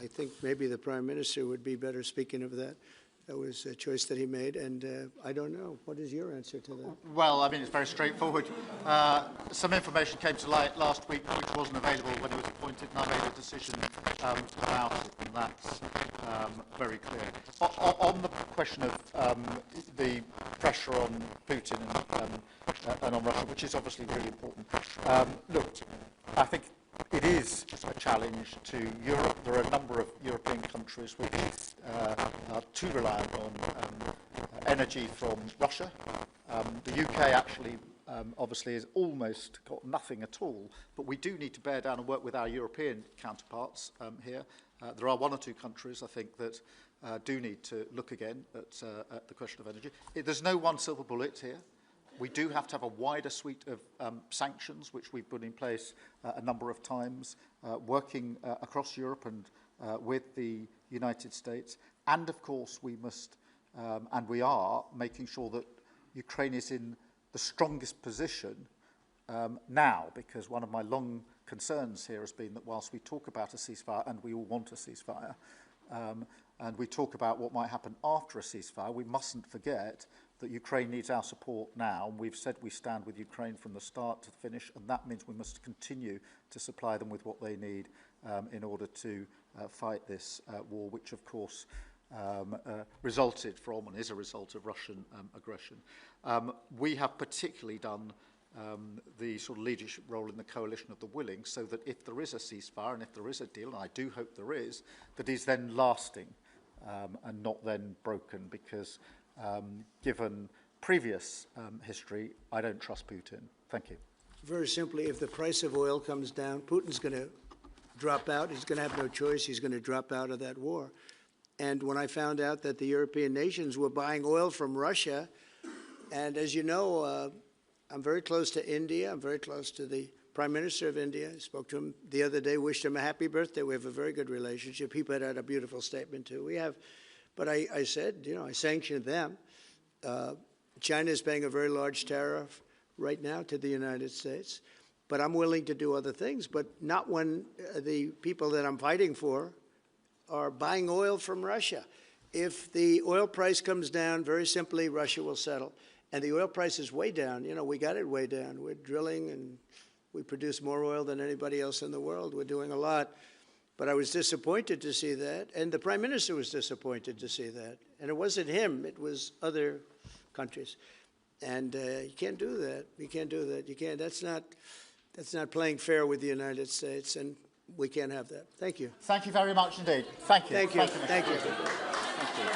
I think maybe the Prime Minister would be better speaking of that. That was a choice that he made, and I don't know. What is your answer to that? Well, I mean, it's very straightforward. Some information came to light last week which wasn't available when he was appointed, and I made a decision about it, and that's very clear. On the question of the pressure on Putin and on Russia, which is obviously really important, look, I think it is a challenge to Europe. There are a number of European countries which are too reliant on energy from Russia. The UK actually obviously has almost got nothing at all, but we do need to bear down and work with our European counterparts here. There are one or two countries, I think, that do need to look again at the question of energy. There's no one silver bullet here. We do have to have a wider suite of sanctions, which we've put in place a number of times, working across Europe and with the United States. And, of course, we must, and we are, making sure that Ukraine is in the strongest position now, because one of my long concerns here has been that whilst we talk about a ceasefire, and we all want a ceasefire, and we talk about what might happen after a ceasefire, we mustn't forget that Ukraine needs our support now, and we've said we stand with Ukraine from the start to the finish, and that means we must continue to supply them with what they need in order to fight this war, which of course resulted from and is a result of Russian aggression. We have particularly done the sort of leadership role in the coalition of the willing, so that if there is a ceasefire and if there is a deal, and I do hope there is, that is then lasting and not then broken, because given previous history, I don't trust Putin. Thank you. Very simply, if the price of oil comes down, Putin's going to drop out. He's going to have no choice. He's going to drop out of that war. And when I found out that the European nations were buying oil from Russia, and as you know, I'm very close to India. I'm very close to the Prime Minister of India. I spoke to him the other day, wished him a happy birthday. We have a very good relationship. He put out a beautiful statement, too. We have. But I said, you know, I sanctioned them. China is paying a very large tariff right now to the United States. But I'm willing to do other things, but not when the people that I'm fighting for are buying oil from Russia. If the oil price comes down, very simply, Russia will settle. And the oil price is way down. You know, we got it way down. We're drilling and we produce more oil than anybody else in the world. We're doing a lot. But I was disappointed to see that. And the Prime Minister was disappointed to see that. And it wasn't him. It was other countries. And you can't do that. You can't do that. You can't. That's not playing fair with the United States. And we can't have that. Thank you. Thank you very much indeed. Thank you. Thank you. Thank you. Thank you.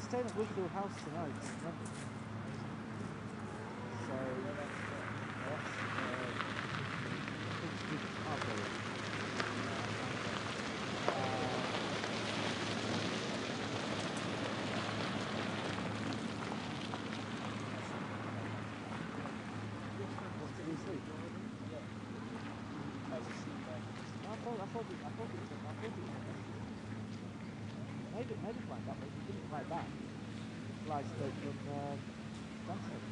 staying at Woodville House tonight in London. So that's maybe flying that way. He didn't fly back. Fly straight from Stansted.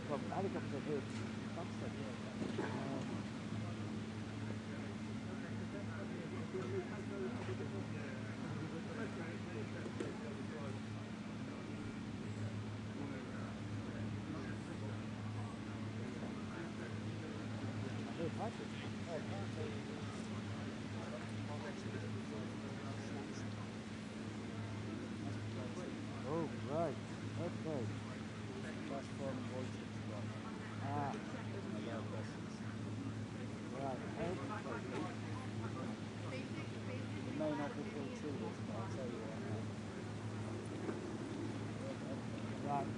Well, helicopter here from Stansted. Oh, right. Okay. That's from Ah. Right. Okay. It may not be full tours, but I'll tell you what now. Right.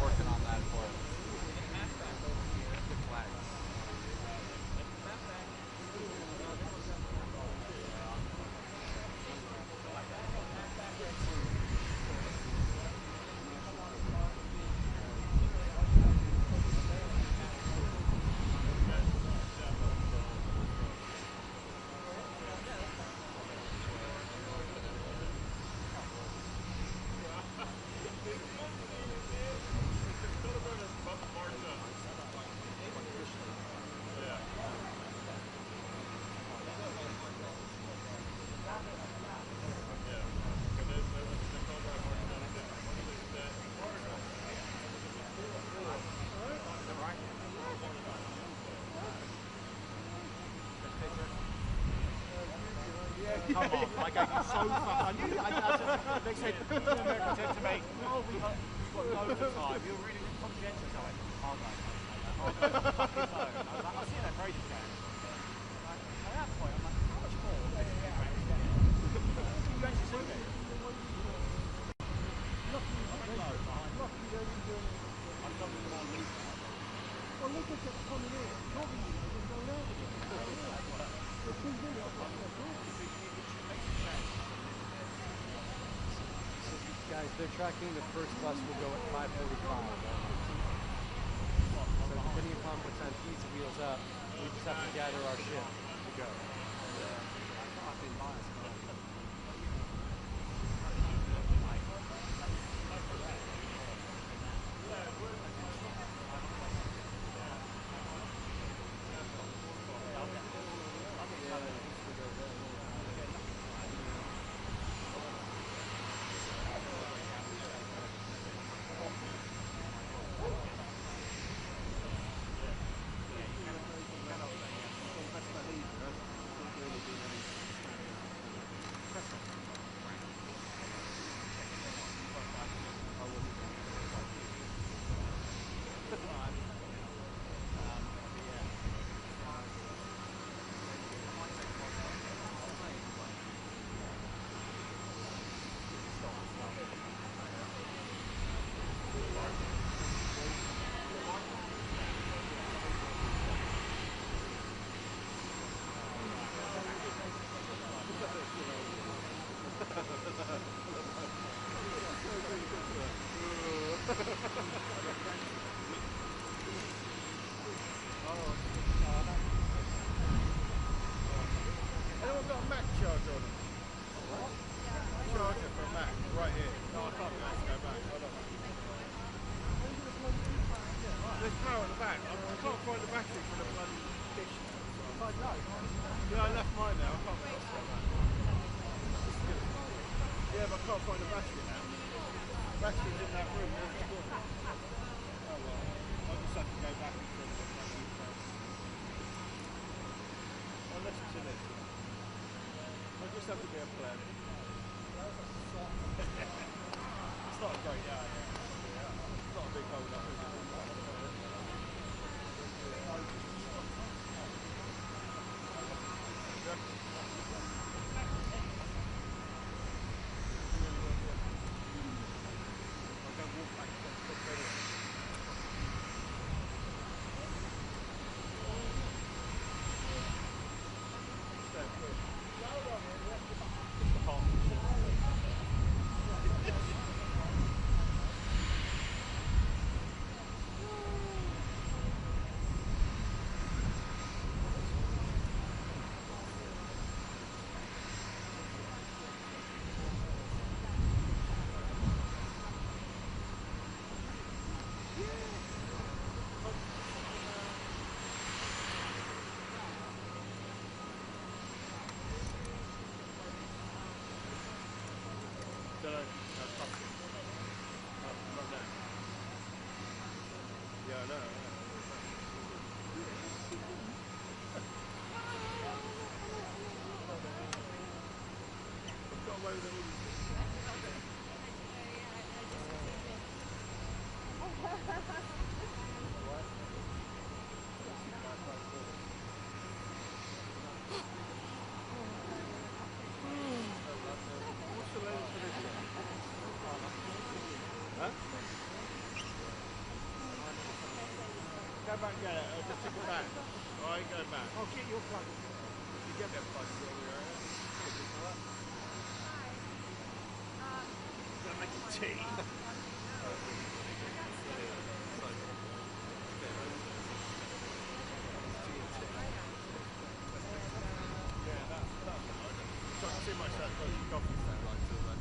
working on that for us. The flags. Come on, I gave you so fast. I knew they said, the American said to me, no, we've got loads of time. You're really conscientious. I went, I'll go fucking phone. I was like, I'll see that very discount. Like, at that point, I'm like, how much more of this do you actually get? You actually see me? Lucky you didn't. Low behind. Lucky you didn't do it. I told them more loose out there. Well, they just kept coming in, talking to you, and then going out again. For 2 minutes, they kept talking. It makes you change. So guys, they're tracking the first bus will go at 5:45, right? So depending upon what time pizza wheels up, we just have to gather our shit to go. I've been biased for that. Anyone got a Mac charge on them? charger for a Mac right here. No, I can't go back. Hold on. There's power at the back. I can't find the battery for the bloody dish now. Yeah, I left mine there. I can't find it. Yeah, but I can't find the battery now. The battery's in that room near the corner. Oh well, I'll just have to go back and find the bloody phone. I'll listen to this. I'll just have to be a plan. It's not a great yard. It's not a big hold up, is it? Go back and get it. I'll just take it back. Alright, go back. I'll get your plug. You get that plug from your area. Gonna make some tea. Too much that coffee sound like to that.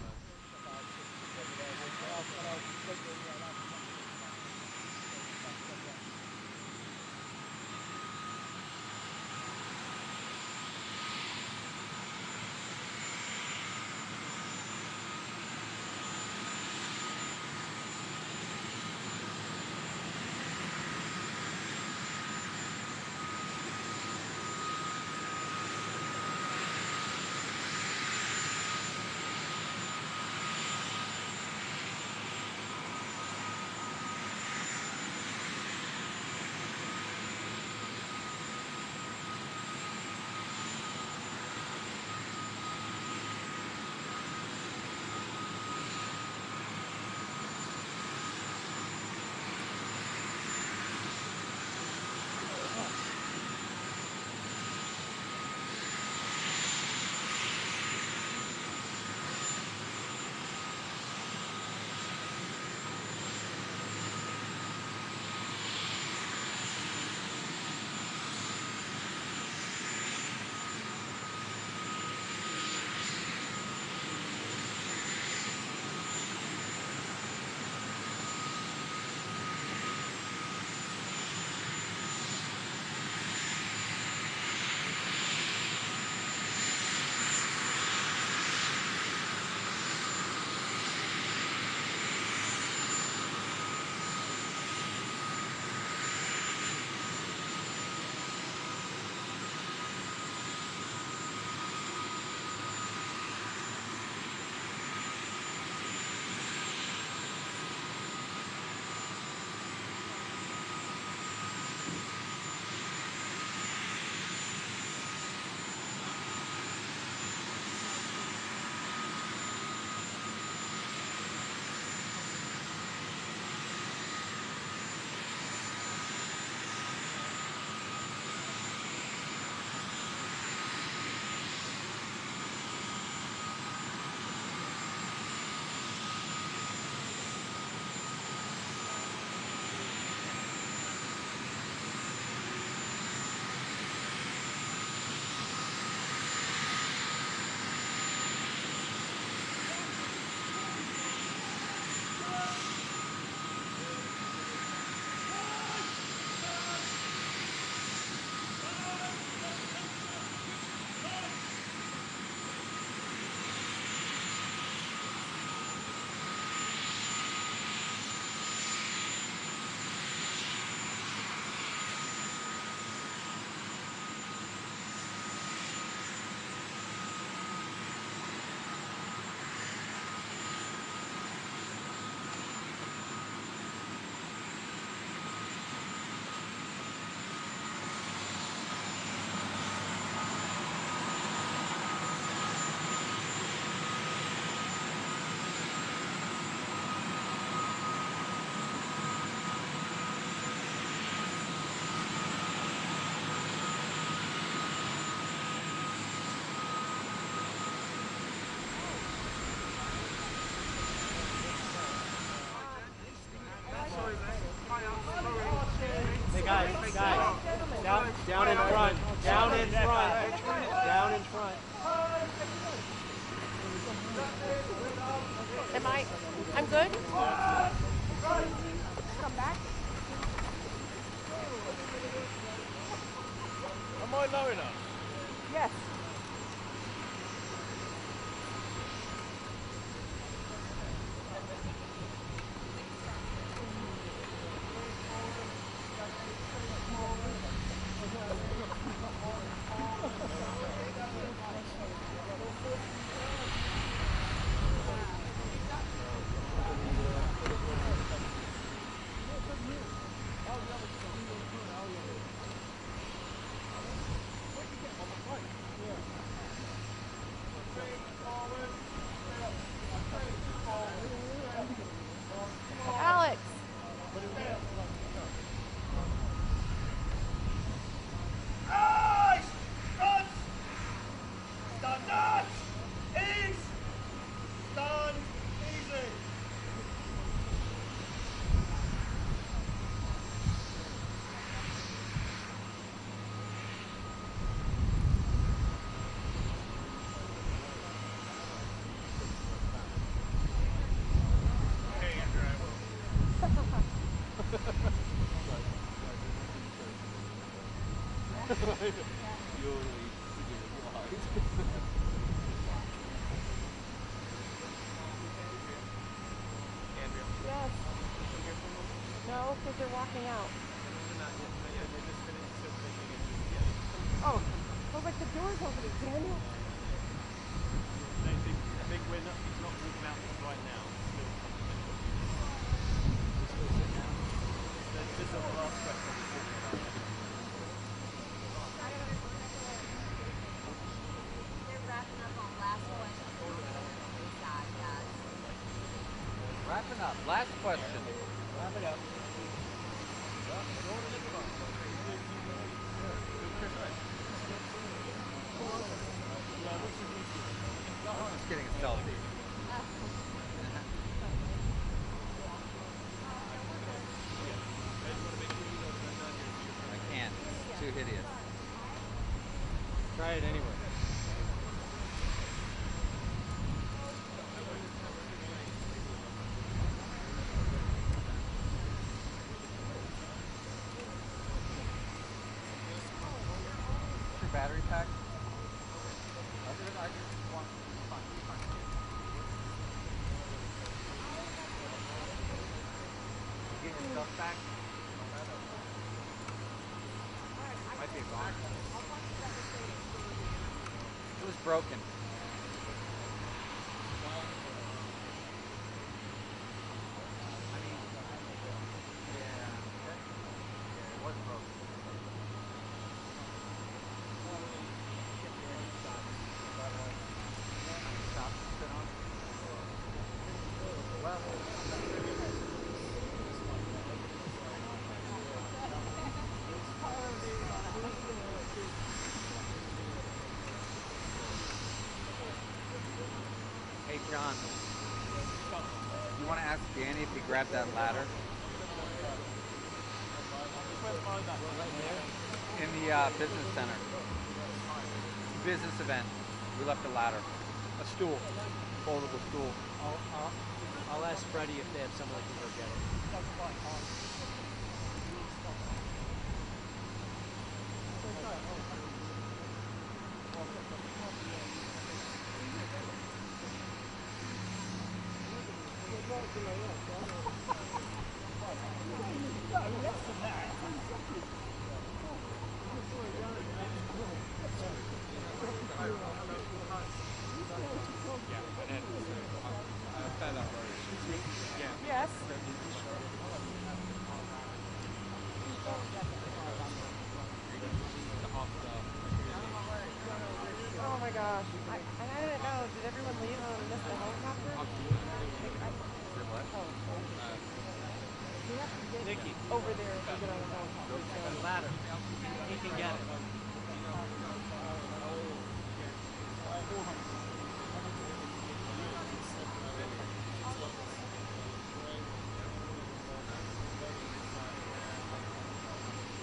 I'm good. Come back. Am I low enough? Yes. Alex. Eyes! Front! Stand nuts! Ease! Stand easy! Hey, Andrew, I Yes. No, because they're walking out. Oh, I was like, the door's opening, Daniel. I think we're not, he's not walking out right now. Still confidential. This is the last question we're talking about. They're wrapping up on last question. Wrapping up. Last question. Wrap it up. Just getting a selfie. I can't. It's too hideous. Try it anyway. Your battery pack? I just want fun. You get your stuff back? Might be gone. It was broken. I mean, yeah, it was broken. Stop and sit on. Well, hey, John, you want to ask Danny if he grabbed that ladder? In the business center. Business event. We left a ladder. A stool. Foldable stool. I'll ask Freddie if they have someone who can go get it. Yes. Oh my gosh. I didn't know. Did everyone leave and miss the helicopter? Oh. Nikki. Over there to get on the helicopter. The ladder. He can get it.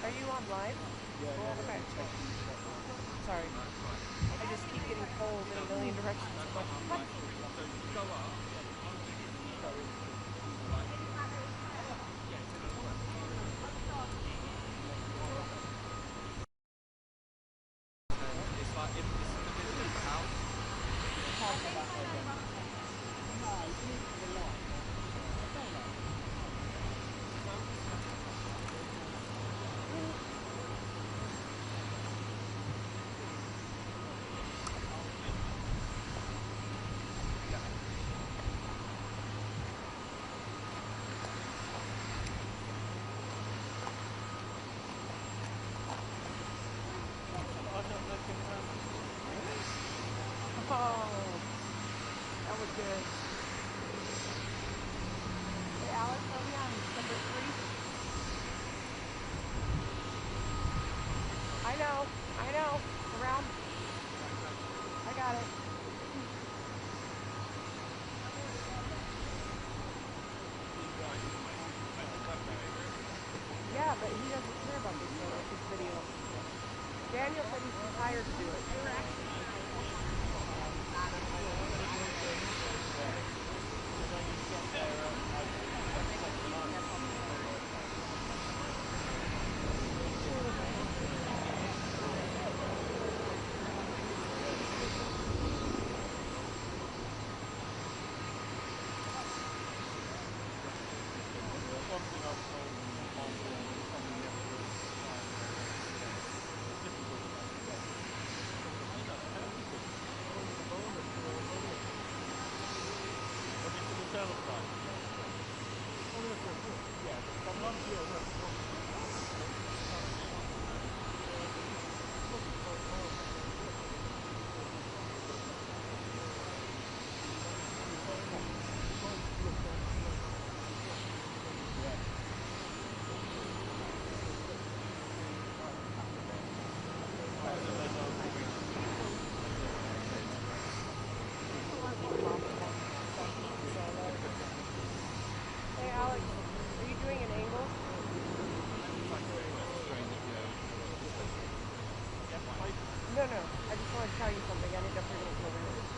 Are you on live? Okay. Sorry. I just keep getting pulled in a million directions. I'm like, what? Oh, that was good. Hey, Alex, where are we on? Number 3? I know. Around. I got it. Yeah, but he doesn't care about this video. Daniel said he's too tired to do it. Hey Alex, are you doing an angle? No, I just want to tell you something. I didn't know if you were going to film it.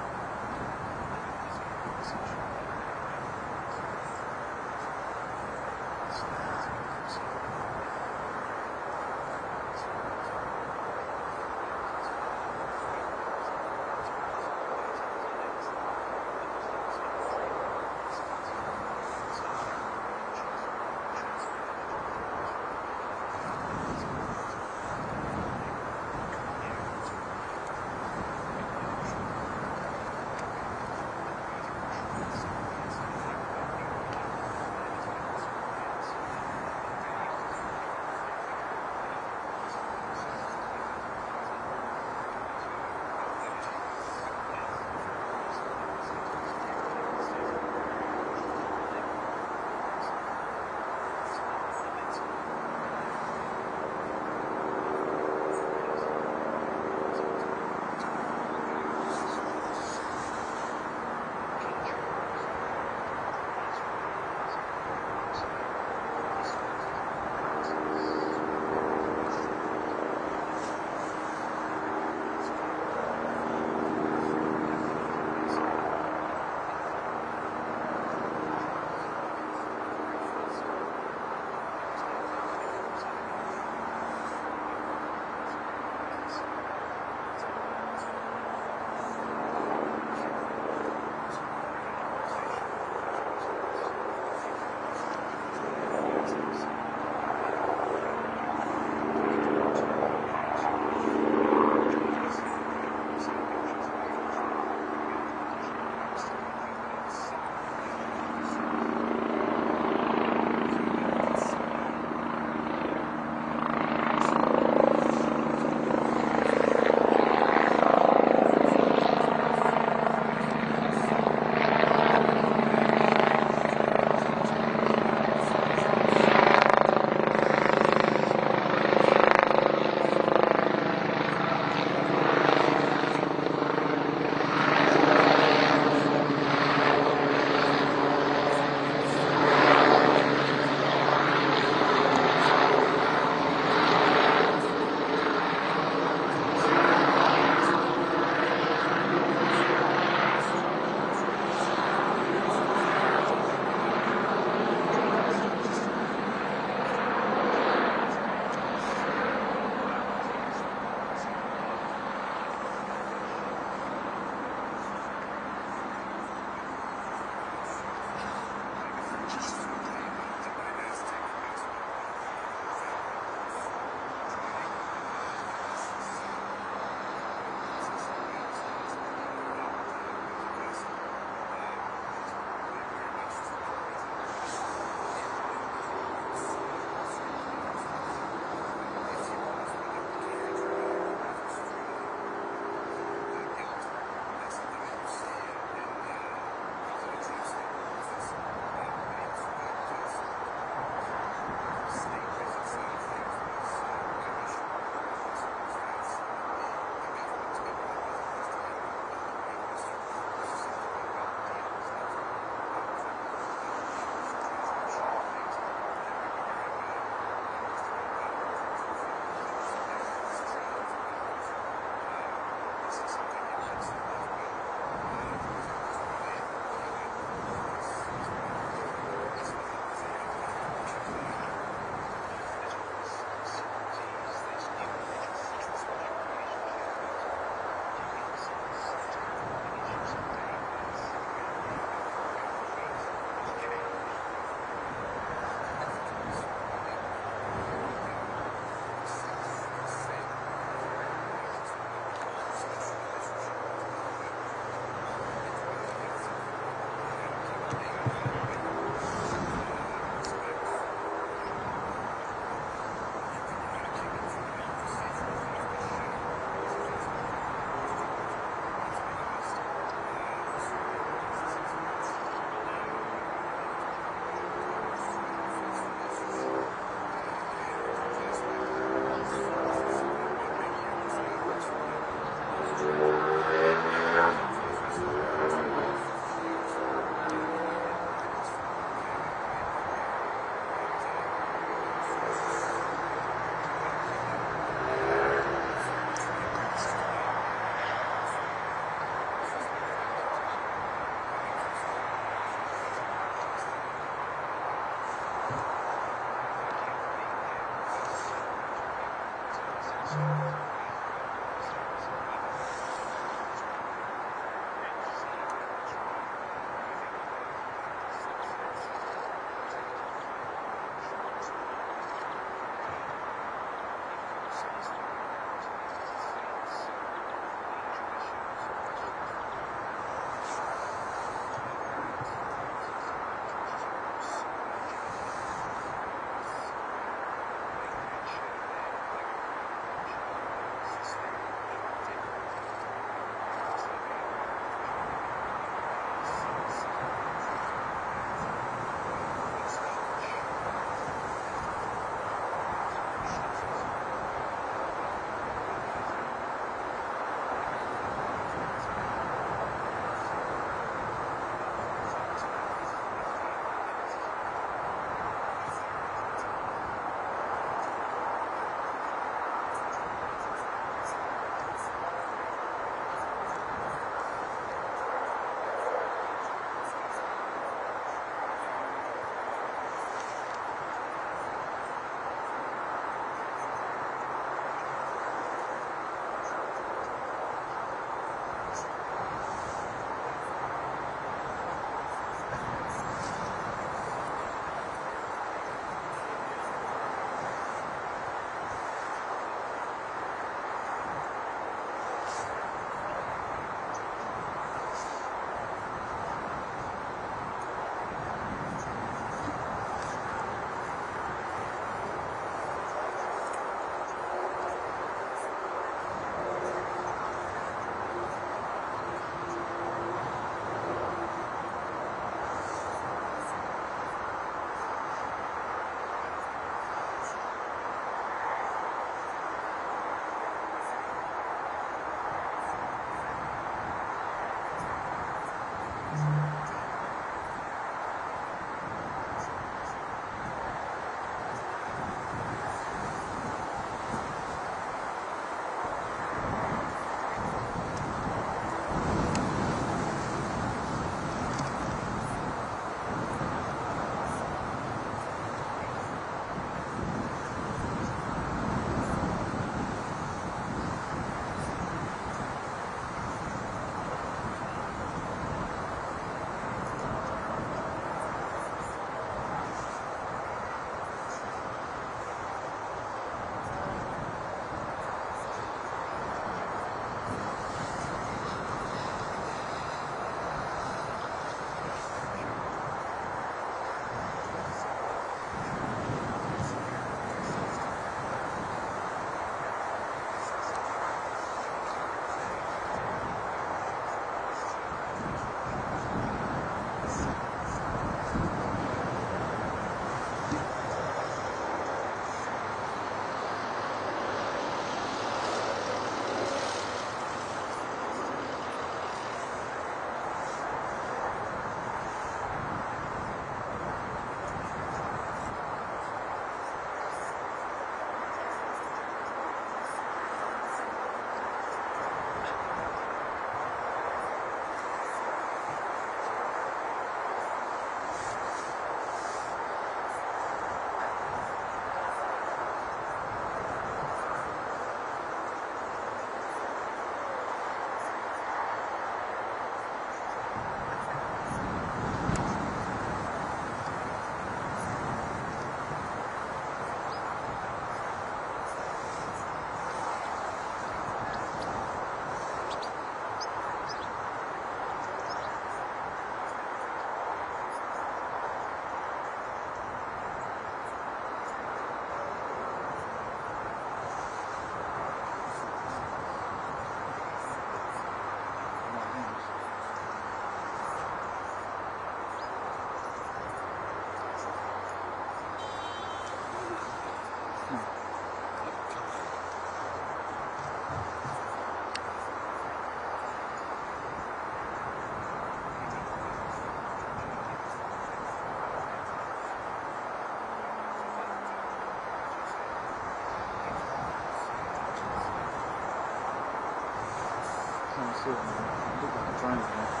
see it now. It looked like a drone from it.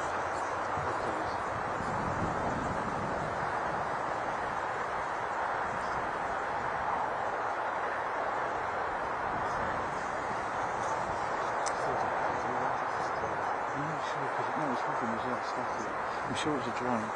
I'm sure it's a drone.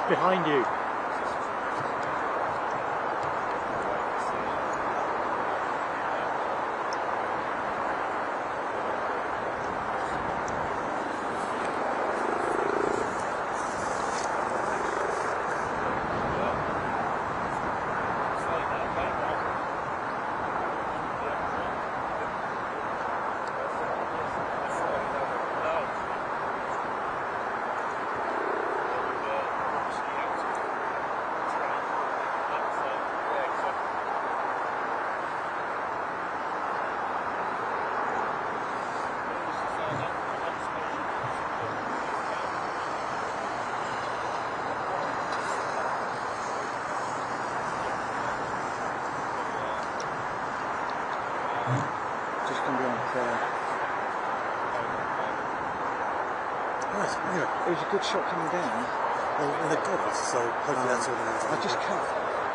Behind you. Right, anyway. It was a good shot coming down. Well, and the goggles, so hopefully that's all going to I just cut.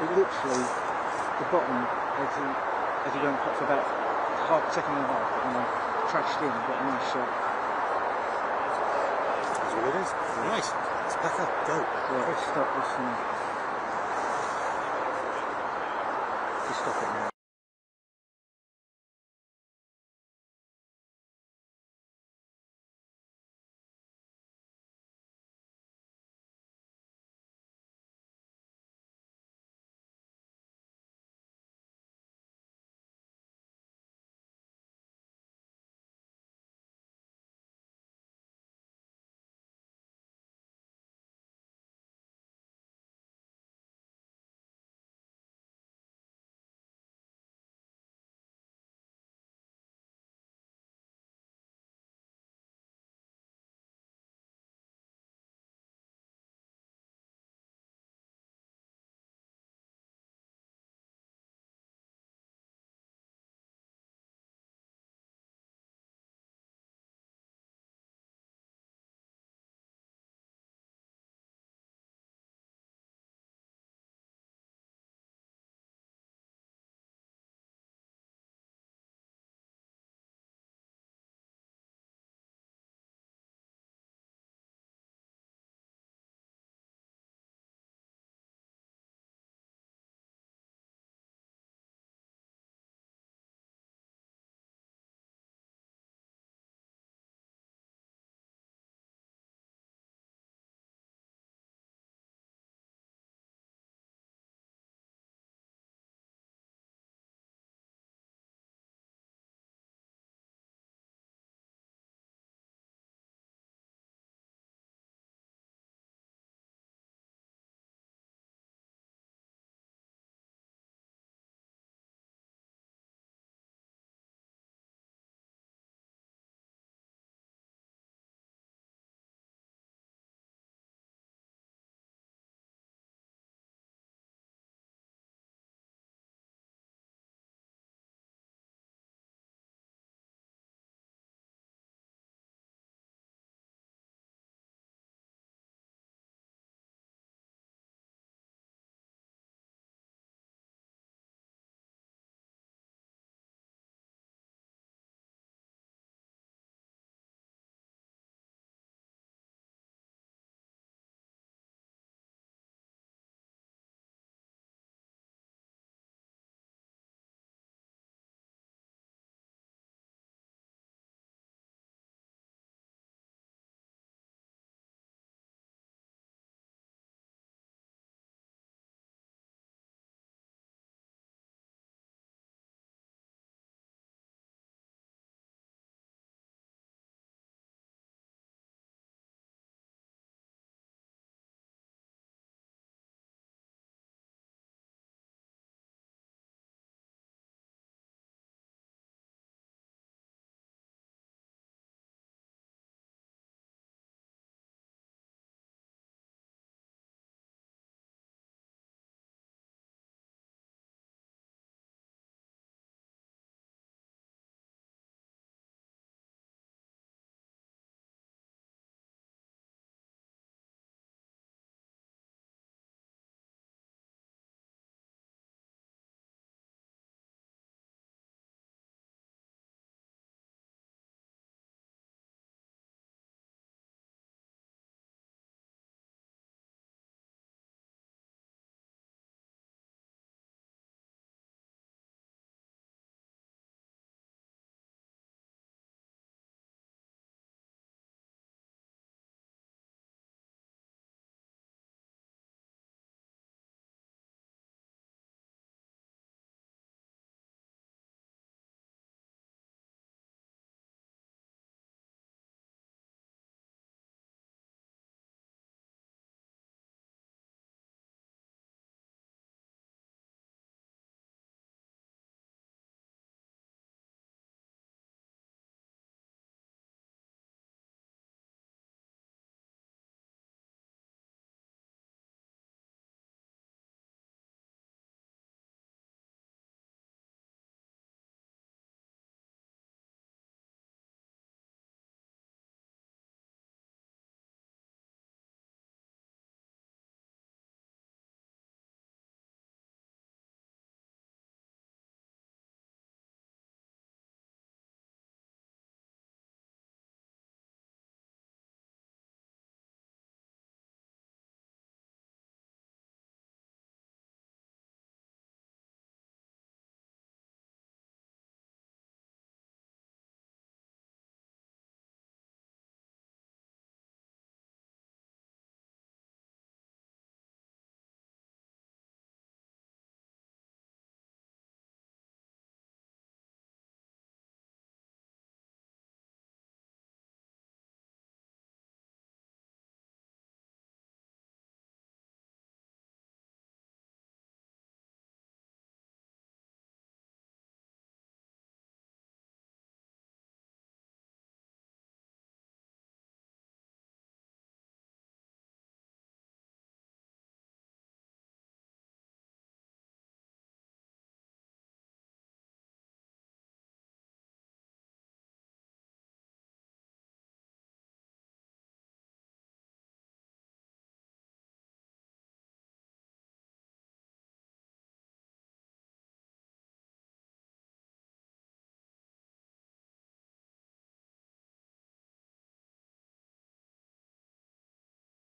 It literally, the bottom, as he went up for about second and a half, and I trashed in, got a nice shot. That's what it is. Right, let's back up, go. Right, let's stop this now. Just stop it now.